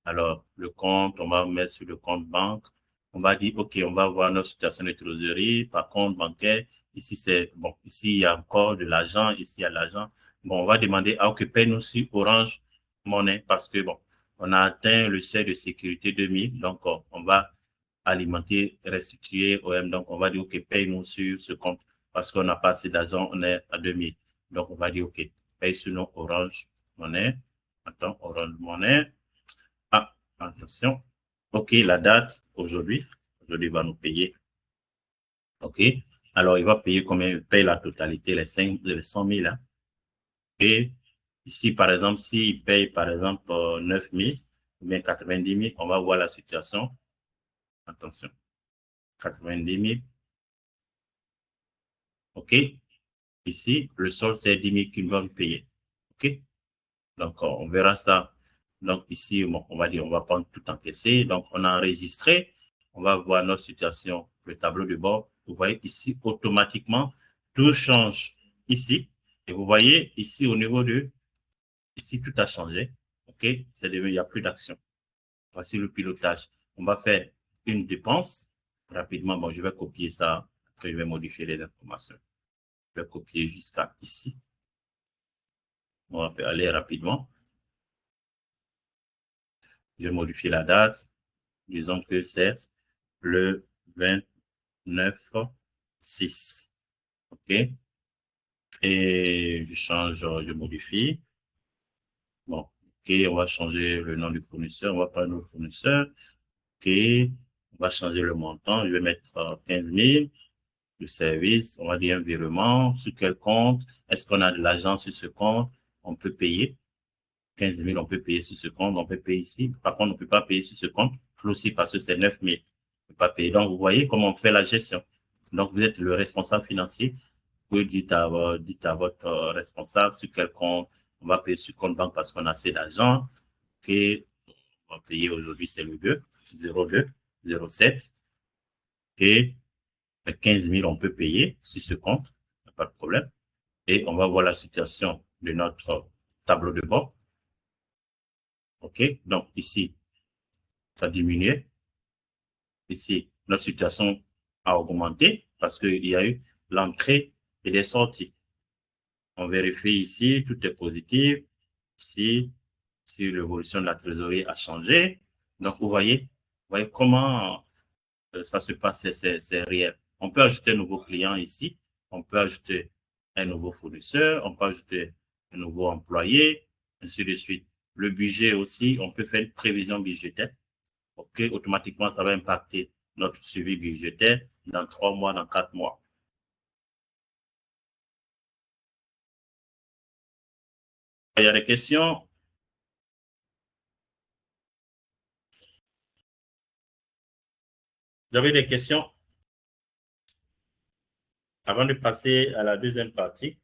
Alors, le compte, on va mettre sur le compte banque. On va dire, OK, on va voir notre situation de trésorerie par compte bancaire. Ici, c'est, bon, ici, il y a encore de l'argent. Ici, il y a de l'argent. Bon, on va demander à OK, paye-nous sur Orange Monnaie parce que, bon, on a atteint le seuil de sécurité 2000. Donc, on va alimenter, restituer OM. Donc, on va dire, OK, paye-nous sur ce compte parce qu'on n'a pas assez d'argent, on est à 2000. Donc, on va dire, OK, paye sur nos Orange Monnaie. Attends, Orange Money. Ah, attention. OK, la date, aujourd'hui. Aujourd'hui, il va nous payer. OK. Alors, il va payer combien? Il paye la totalité, les 100 000. Hein. Et ici, par exemple, s'il paye, par exemple, 9 000 ou bien 90 000, on va voir la situation. Attention. 90 000. OK. Ici, le solde, c'est 10 000 qu'il va me payer. OK. Donc, on verra ça. Donc, ici, bon, on va dire, on va prendre tout encaissé. Donc, on a enregistré. On va voir notre situation, le tableau de bord. Vous voyez ici, automatiquement, tout change ici. Et vous voyez ici, au niveau de, ici, tout a changé. OK? Il n'y a plus d'action. Voici le pilotage. On va faire une dépense. Rapidement, bon, je vais copier ça. Après, je vais modifier les informations. Je vais copier jusqu'à ici. On va aller rapidement. Je vais modifier la date. Disons que c'est le 29/6. OK? Et je change, je modifie. Bon, OK, on va changer le nom du fournisseur. On va prendre le fournisseur. OK, on va changer le montant. Je vais mettre 15 000. Le service, on va dire un virement. Sur quel compte? Est-ce qu'on a de l'argent sur ce compte? On peut payer. 15 000, on peut payer sur ce compte. On peut payer ici. Par contre, on ne peut pas payer sur ce compte. Flou aussi parce que c'est 9 000. On ne peut pas payer. Donc, vous voyez comment on fait la gestion. Donc, vous êtes le responsable financier. Vous dites à votre responsable sur quel compte on va payer sur compte banque parce qu'on a assez d'argent. OK. On va payer aujourd'hui, c'est le 2, 02, 07. OK. Les 15 000, on peut payer sur ce compte. Pas de problème. Et on va voir la situation de notre tableau de bord. OK. Donc, ici, ça diminue. Ici, notre situation a augmenté parce qu'il y a eu l'entrée et les sorties. On vérifie ici, tout est positif. Ici, si l'évolution de la trésorerie a changé. Donc, vous voyez comment ça se passe, c'est réel. On peut ajouter un nouveau client ici. On peut ajouter un nouveau fournisseur. On peut ajouter un nouveau employé, ainsi de suite. Le budget aussi, on peut faire une prévision budgétaire. OK, automatiquement, ça va impacter notre suivi budgétaire dans 3 mois, dans 4 mois. Il y a des questions? Vous avez des questions? Avant de passer à la deuxième partie.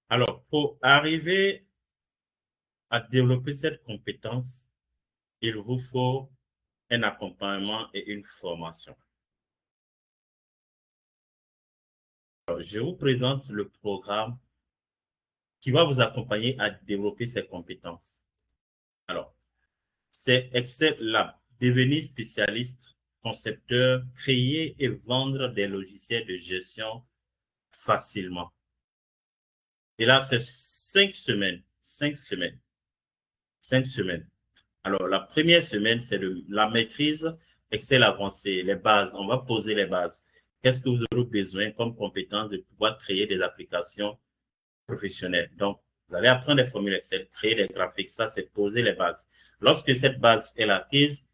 Alors, pour arriver à développer cette compétence, il vous faut un accompagnement et une formation. Alors, je vous présente le programme qui va vous accompagner à développer ces compétences. Alors, c'est Excel Lab, devenir spécialiste, concepteur, créer et vendre des logiciels de gestion facilement. Et là, c'est 5 semaines. 5 semaines. 5 semaines. Alors, la première semaine, c'est la maîtrise Excel avancé, les bases. On va poser les bases. Qu'est-ce que vous aurez besoin comme compétence de pouvoir créer des applications professionnelles? Donc, vous allez apprendre des formules Excel, créer des graphiques. Ça, c'est poser les bases. Lorsque cette base est acquise,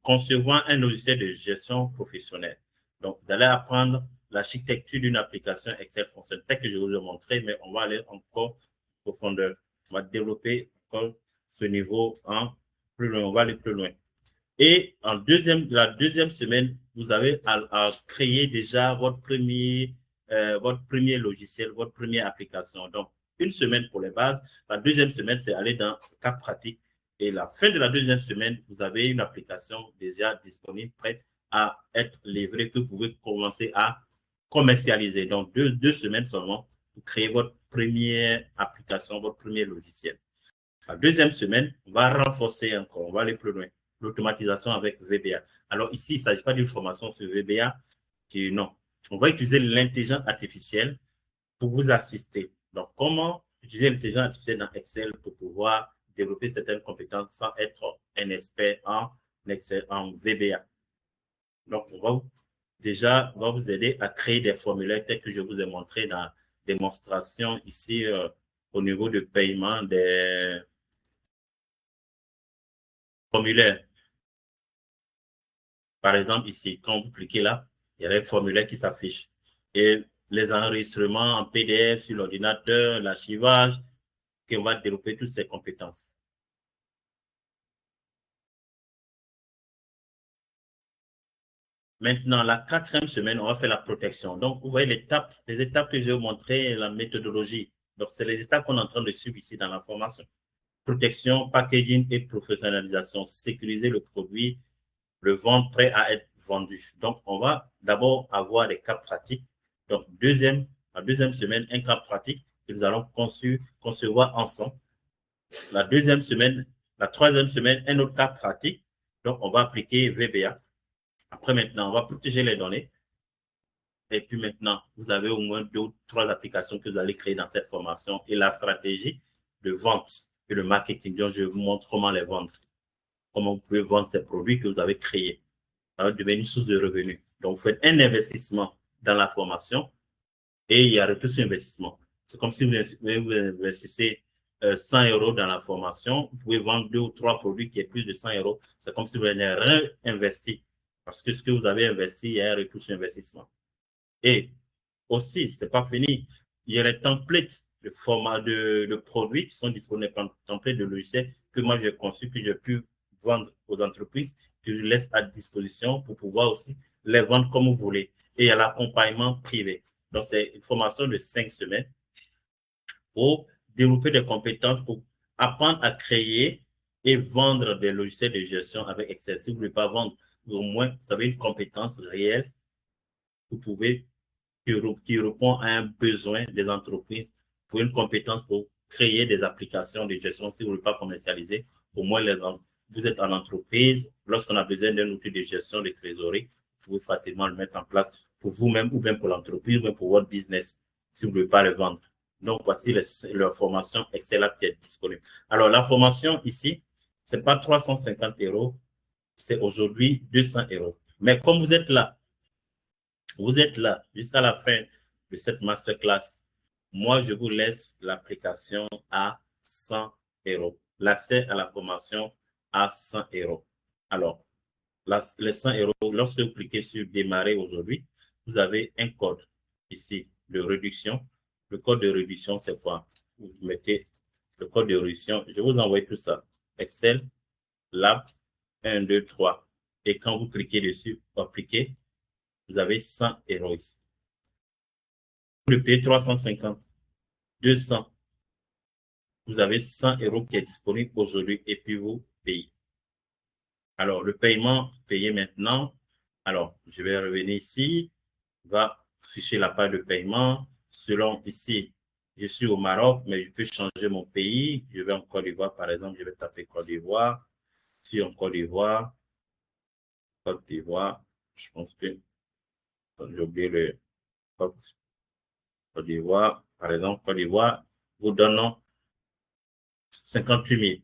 concevoir un logiciel de gestion professionnelle. Donc, vous allez apprendre l'architecture d'une application Excel fonctionnelle. Peut-être que je vous ai montré, mais on va aller encore en profondeur. On va développer encore ce niveau en plus loin. On va aller plus loin. Et la deuxième semaine, vous avez à créer déjà votre premier logiciel, votre première application. Donc, une semaine pour les bases. La deuxième semaine, c'est aller dans le cas pratique. Et la fin de la deuxième semaine, vous avez une application déjà disponible, prête à être livrée, que vous pouvez commencer à commercialiser. Donc, deux semaines seulement pour créer votre première application, votre premier logiciel. La deuxième semaine, on va renforcer encore, on va aller plus loin. L'automatisation avec VBA. Alors ici, il ne s'agit pas d'une formation sur VBA, Je dis non. On va utiliser l'intelligence artificielle pour vous assister. Donc, comment utiliser l'intelligence artificielle dans Excel pour pouvoir développer certaines compétences sans être un expert en Excel, en VBA. Donc, on va vous aider à créer des formulaires tels que je vous ai montré dans la démonstration ici au niveau de paiement des formulaires. Par exemple, ici, quand vous cliquez là, il y a les formulaires qui s'affichent. Et les enregistrements en PDF sur l'ordinateur, l'archivage, qu'on va développer toutes ces compétences. Maintenant, la 4e semaine, on va faire la protection. Donc, vous voyez les étapes que j'ai montrées, la méthodologie. Donc, c'est les étapes qu'on est en train de suivre ici dans la formation. Protection, packaging et professionnalisation. Sécuriser le produit, le vendre prêt à être vendu. Donc, on va d'abord avoir des cas pratiques. Donc, la deuxième semaine, un cas pratique que nous allons concevoir ensemble. La deuxième semaine, la troisième semaine, un autre cas pratique. Donc, on va appliquer VBA. Après, maintenant, on va protéger les données. Et puis maintenant, vous avez au moins 2 ou 3 applications que vous allez créer dans cette formation et la stratégie de vente et le marketing. Donc, je vous montre comment les vendre, comment vous pouvez vendre ces produits que vous avez créés. Ça va devenir une source de revenus. Donc, vous faites un investissement dans la formation et il y a retour sur investissement. C'est comme si vous investissez 100 € dans la formation, vous pouvez vendre 2 ou 3 produits qui est plus de 100 €. C'est comme si vous avez réinvesti. Parce que ce que vous avez investi, il y a un retour sur investissement. Et aussi, ce n'est pas fini. Il y a les templates de format de produits qui sont disponibles, templates de logiciels que moi j'ai conçu, que j'ai pu vendre aux entreprises, que je laisse à disposition pour pouvoir aussi les vendre comme vous voulez. Et il y a l'accompagnement privé. Donc, c'est une formation de 5 semaines pour développer des compétences, pour apprendre à créer et vendre des logiciels de gestion avec Excel. Si vous ne voulez pas vendre, au moins, vous avez une compétence réelle, vous pouvez qui répond à un besoin des entreprises pour une compétence pour créer des applications de gestion. Si vous ne voulez pas commercialiser, au moins vous êtes en entreprise, lorsqu'on a besoin d'un outil de gestion de trésorerie, vous pouvez facilement le mettre en place pour vous-même ou bien pour l'entreprise ou bien pour votre business si vous ne voulez pas le vendre. Donc, voici la formation Excel qui est disponible. Alors, la formation ici, ce n'est pas 350 €, c'est aujourd'hui 200 €. Mais comme vous êtes là jusqu'à la fin de cette masterclass, moi, je vous laisse l'application à 100 €. L'accès à la formation à 100 €. Alors, les 100 €, lorsque vous cliquez sur démarrer aujourd'hui, vous avez un code ici de réduction. Le code de réduction, c'est quoi? Vous mettez le code de réduction. Je vous envoie tout ça. Excel, Lab, 1, 2, 3. Et quand vous cliquez dessus, appliquer, vous avez 100 € ici. Vous le payez 350, 200. Vous avez 100 € qui est disponible aujourd'hui et puis vous payez. Alors, le paiement payé maintenant. Alors, je vais revenir ici. Va afficher la page de paiement. Selon ici, je suis au Maroc, mais je peux changer mon pays. Je vais en Côte d'Ivoire, par exemple. Je vais taper Côte d'Ivoire. Je suis en Côte d'Ivoire. Côte d'Ivoire. Je pense que j'ai oublié le Côte d'Ivoire. Par exemple, Côte d'Ivoire vous donnons 58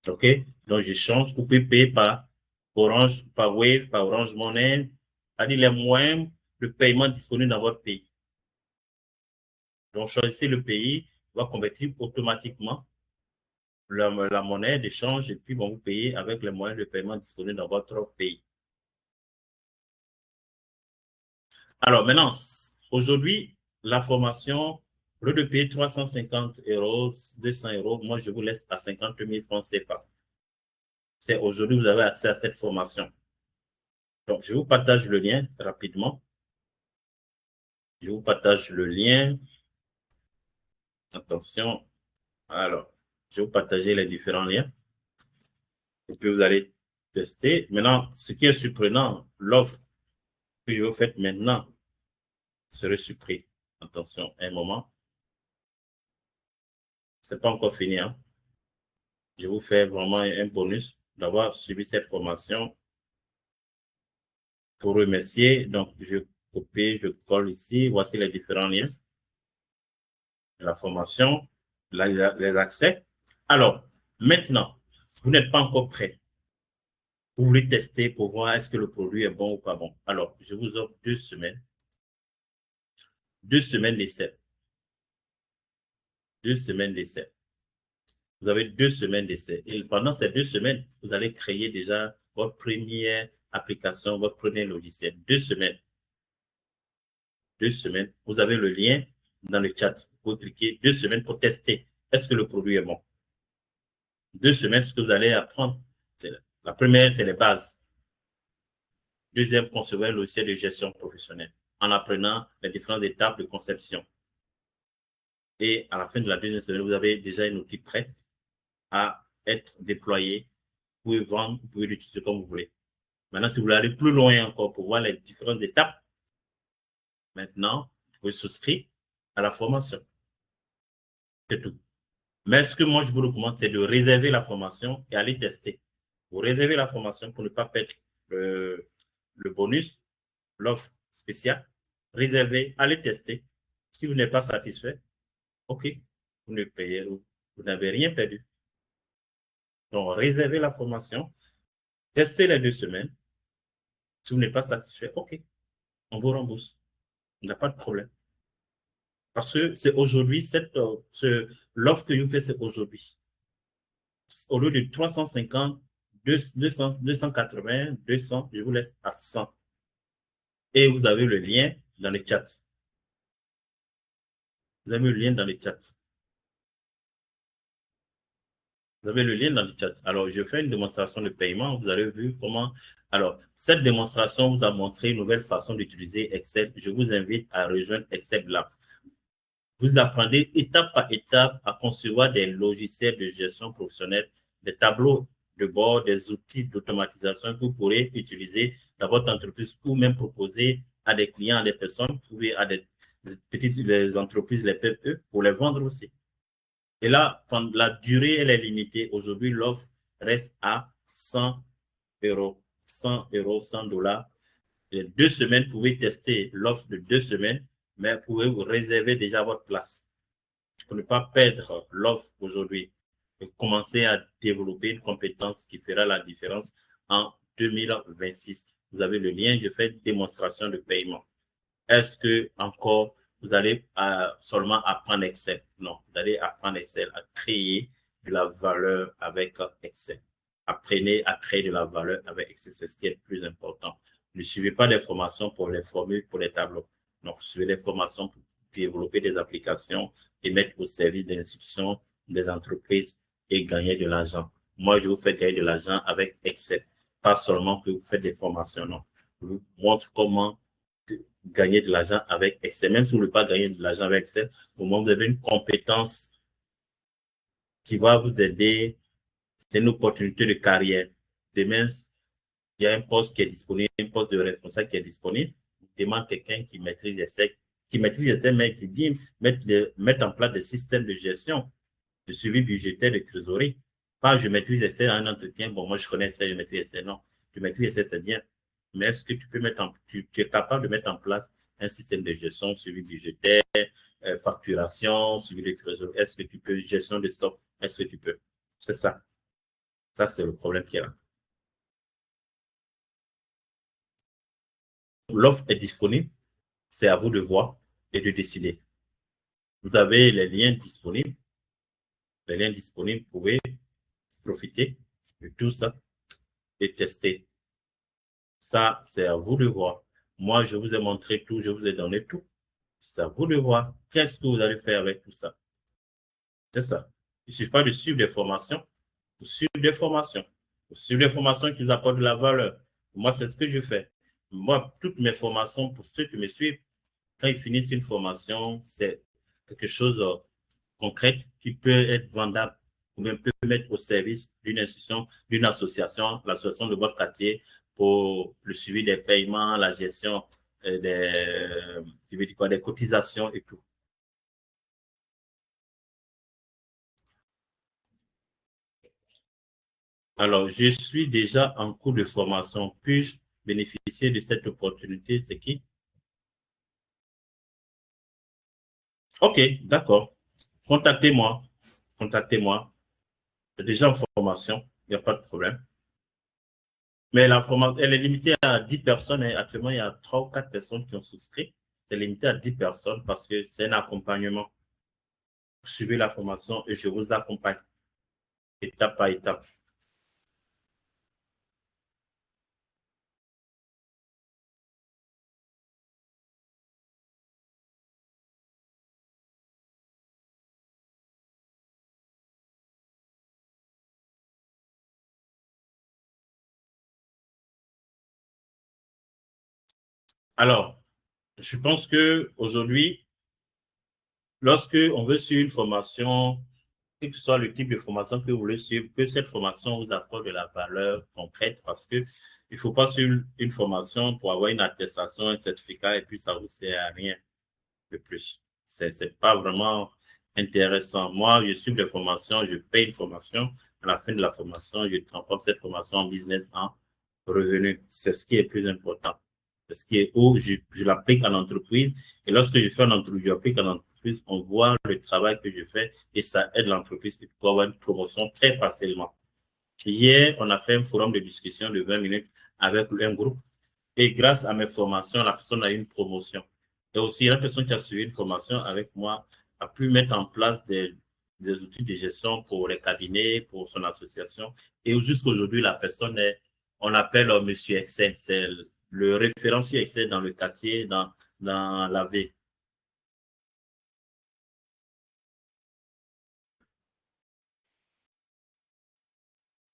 000. OK? Donc, je change. Vous pouvez payer par Orange, par Wave, par Orange Money. C'est-à-dire les moyens de paiement disponibles dans votre pays. Donc, choisissez le pays, va convertir automatiquement la monnaie d'échange et puis bon, vous payez avec les moyens de paiement disponibles dans votre pays. Alors, maintenant, aujourd'hui, la formation, au lieu de payer 350 €, 200 €, moi, je vous laisse à 50 000 francs CFA. C'est aujourd'hui, vous avez accès à cette formation. Donc, je vous partage le lien rapidement. Je vous partage le lien. Attention. Alors, je vais vous partager les différents liens. Et puis, vous allez tester. Maintenant, ce qui est surprenant, l'offre que je vous fais maintenant serait surpris. Attention, un moment. Ce n'est pas encore fini. Hein. Je vous fais vraiment un bonus d'avoir suivi cette formation pour remercier. Donc, je copie, je colle ici. Voici les différents liens de la formation, les accès. Alors, maintenant, vous n'êtes pas encore prêt. Vous voulez tester pour voir est-ce que le produit est bon ou pas bon. Alors, je vous offre 2 semaines. 2 semaines d'essai. 2 semaines d'essai. Vous avez 2 semaines d'essai. Et pendant ces 2 semaines, vous allez créer déjà votre première application, votre premier logiciel. 2 semaines. 2 semaines. Vous avez le lien dans le chat. Vous cliquez 2 semaines pour tester. Est-ce que le produit est bon? 2 semaines, ce que vous allez apprendre, la première, c'est les bases. Deuxième, concevoir un logiciel de gestion professionnelle en apprenant les différentes étapes de conception. Et à la fin de la deuxième semaine, vous avez déjà un outil prêt à être déployé. Vous pouvez vendre, vous pouvez l'utiliser comme vous voulez. Maintenant, si vous voulez aller plus loin encore pour voir les différentes étapes, maintenant, vous pouvez souscrire à la formation. C'est tout. Mais ce que moi, je vous recommande, c'est de réserver la formation et aller tester. Vous réservez la formation pour ne pas perdre le bonus, l'offre spéciale. Réservez, allez tester. Si vous n'êtes pas satisfait, OK, vous ne payez, vous n'avez rien perdu. Donc, réservez la formation, testez les 2 semaines. Si vous n'êtes pas satisfait, OK, on vous rembourse. Il n'y a pas de problème. Parce que c'est aujourd'hui, l'offre que je vous fais, c'est aujourd'hui. Au lieu de 350, 200, 280, 200, je vous laisse à 100. Et vous avez le lien dans le chat. Vous avez le lien dans le chat. Vous avez le lien dans le chat. Alors, je fais une démonstration de paiement. Vous avez vu comment. Alors, cette démonstration vous a montré une nouvelle façon d'utiliser Excel. Je vous invite à rejoindre Excel Lab. Vous apprenez étape par étape à concevoir des logiciels de gestion professionnelle, des tableaux de bord, des outils d'automatisation que vous pourrez utiliser dans votre entreprise ou même proposer à des clients, à des personnes, ou à des petites les entreprises, les PME, pour les vendre aussi. Et là, la durée, elle est limitée. Aujourd'hui, l'offre reste à 100 euros. 100 euros, 100 dollars. Les 2 semaines, vous pouvez tester l'offre de 2 semaines, mais vous pouvez vous réserver déjà votre place pour ne pas perdre l'offre aujourd'hui et commencer à développer une compétence qui fera la différence en 2026. Vous avez le lien, je fais démonstration de paiement. Est-ce que encore vous allez seulement apprendre Excel? Non, vous allez apprendre Excel, à créer de la valeur avec Excel. Apprenez à créer de la valeur avec Excel, c'est ce qui est le plus important. Ne suivez pas des formations pour les formules, pour les tableaux. Non, suivez des formations pour développer des applications et mettre au service des institutions, des entreprises et gagner de l'argent. Moi, je vous fais gagner de l'argent avec Excel. Pas seulement que vous faites des formations, non. Je vous montre comment gagner de l'argent avec Excel. Même si vous ne voulez pas gagner de l'argent avec Excel, au moins vous avez une compétence qui va vous aider. C'est une opportunité de carrière. Demain, il y a un poste qui est disponible, un poste de responsable qui est disponible. Demande quelqu'un qui maîtrise Excel, mais qui vient mettre en place des systèmes de gestion, de suivi budgétaire, de trésorerie. Pas je maîtrise Excel en un entretien. Bon, moi, je connais Excel, je maîtrise Excel. Non, je maîtrise Excel, c'est bien. Mais est-ce que tu peux tu es capable de mettre en place un système de gestion, suivi budgétaire, facturation, suivi de trésorerie? Est-ce que tu peux, gestion de stock? Est-ce que tu peux? C'est ça. Ça, c'est le problème qui est là. L'offre est disponible. C'est à vous de voir et de décider. Vous avez les liens disponibles. Les liens disponibles, vous pouvez profiter de tout ça et tester. Ça, c'est à vous de voir. Moi, je vous ai montré tout, je vous ai donné tout. C'est à vous de voir. Qu'est-ce que vous allez faire avec tout ça? C'est ça. Il ne suffit pas de suivre des formations. Vous suivez des formations. Vous suivez des formations qui vous apportent de la valeur. Moi, c'est ce que je fais. Moi, toutes mes formations, pour ceux qui me suivent, quand ils finissent une formation, c'est quelque chose de concret qui peut être vendable ou même peut mettre au service d'une institution, d'une association, l'association de votre quartier pour le suivi des paiements, la gestion des cotisations et tout. Alors, je suis déjà en cours de formation. Puis-je bénéficier de cette opportunité, c'est qui? OK, d'accord. Contactez-moi. Contactez-moi. C'est déjà en formation, il n'y a pas de problème. Mais la formation, elle est limitée à 10 personnes. Et actuellement, il y a 3 ou 4 personnes qui ont souscrit. C'est limité à 10 personnes parce que c'est un accompagnement. Vous suivez la formation et je vous accompagne étape par étape. Alors, je pense que aujourd'hui, lorsque on veut suivre une formation, quel que soit le type de formation que vous voulez suivre, que cette formation vous apporte de la valeur concrète parce que il ne faut pas suivre une formation pour avoir une attestation, un certificat et puis ça ne vous sert à rien de plus. C'est pas vraiment intéressant. Moi, je suis des formations, je paye une formation. À la fin de la formation, je transforme cette formation en business, en revenu. C'est ce qui est plus important. C'est ce qui est où je l'applique à l'entreprise. Et lorsque je fais un entreprise, j'applique à l'entreprise, on voit le travail que je fais et ça aide l'entreprise pour avoir une promotion très facilement. Hier, on a fait un forum de discussion de 20 minutes avec un groupe et grâce à mes formations, la personne a eu une promotion. Et aussi, la personne qui a suivi une formation avec moi a pu mettre en place des outils de gestion pour les cabinets, pour son association. Et jusqu'à aujourd'hui, la personne est, on l'appelle Monsieur Excel. C'est le référent sur Excel dans le quartier, dans la ville.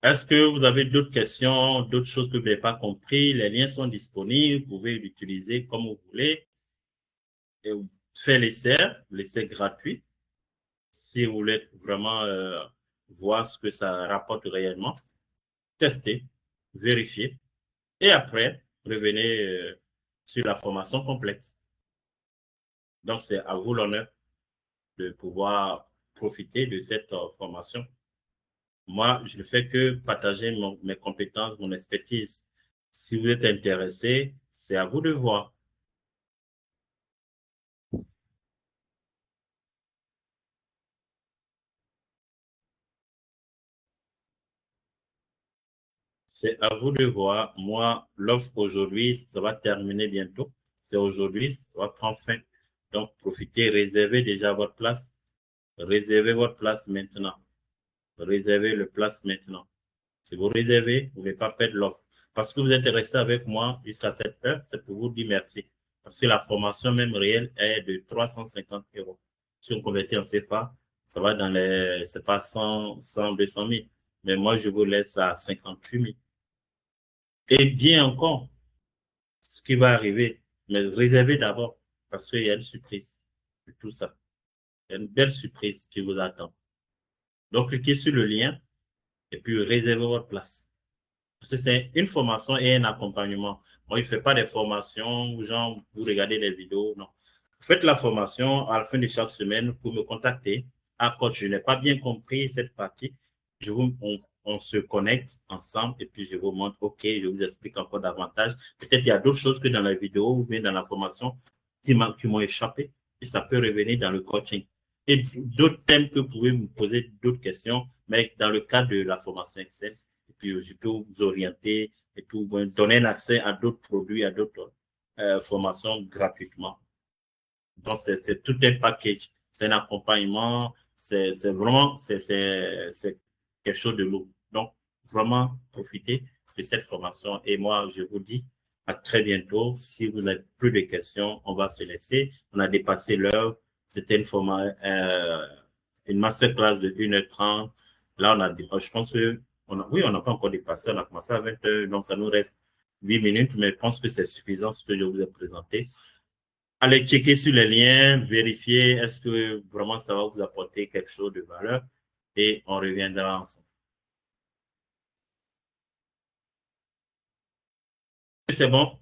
Est-ce que vous avez d'autres questions, d'autres choses que vous n'avez pas compris? Les liens sont disponibles. Vous pouvez l'utiliser comme vous voulez. Et faire l'essai gratuit. Si vous voulez vraiment voir ce que ça rapporte réellement, testez, vérifiez et après, revenez sur la formation complète. Donc, c'est à vous l'honneur de pouvoir profiter de cette formation. Moi, je ne fais que partager mes compétences, mon expertise. Si vous êtes intéressé, c'est à vous de voir. C'est à vous de voir. Moi, l'offre aujourd'hui, ça va terminer bientôt. C'est aujourd'hui, ça va prendre fin. Donc, profitez, réservez déjà votre place. Réservez votre place maintenant. Réservez le place maintenant. Si vous réservez, vous ne voulez pas perdre l'offre. Parce que vous êtes resté avec moi jusqu'à cette heure, c'est pour vous dire merci. Parce que la formation même réelle est de 350 euros. Si on convertit en CFA, ça va dans les, c'est pas 100, 200 000. Mais moi, je vous laisse à 58 000. Et bien encore, ce qui va arriver, mais réservez d'abord, parce qu'il y a une surprise de tout ça. Il y a une belle surprise qui vous attend. Donc, cliquez sur le lien et puis réservez votre place. Parce que c'est une formation et un accompagnement. Moi, je ne fais pas des formations où, genre, vous regardez les vidéos, non. Faites la formation à la fin de chaque semaine pour me contacter. Ah, coach, je n'ai pas bien compris cette partie. On se connecte ensemble et puis je vous montre, OK, je vous explique encore davantage. Peut-être qu'il y a d'autres choses que dans la vidéo ou bien dans la formation qui m'ont échappé et ça peut revenir dans le coaching. Et d'autres thèmes que vous pouvez me poser, d'autres questions, mais dans le cadre de la formation Excel. Et puis, je peux vous orienter et puis vous donner un accès à d'autres produits, à d'autres formations gratuitement. Donc, c'est tout un package. C'est un accompagnement. C'est vraiment, c'est quelque chose de lourd. Donc, vraiment, profitez de cette formation. Et moi, je vous dis à très bientôt. Si vous n'avez plus de questions, on va se laisser. On a dépassé l'heure. C'était une masterclass de 1h30. Là, on a dépassé. Je pense que, oui, on n'a pas encore dépassé. On a commencé à 20h. Donc, ça nous reste 8 minutes, mais je pense que c'est suffisant ce que je vous ai présenté. Allez checker sur les liens, vérifier est-ce que vraiment ça va vous apporter quelque chose de valeur et on reviendra ensemble. C'est bon?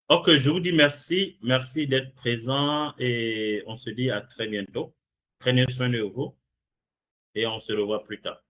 Ok, je vous dis merci. Merci d'être présent et on se dit à très bientôt. Prenez soin de vous et on se revoit plus tard.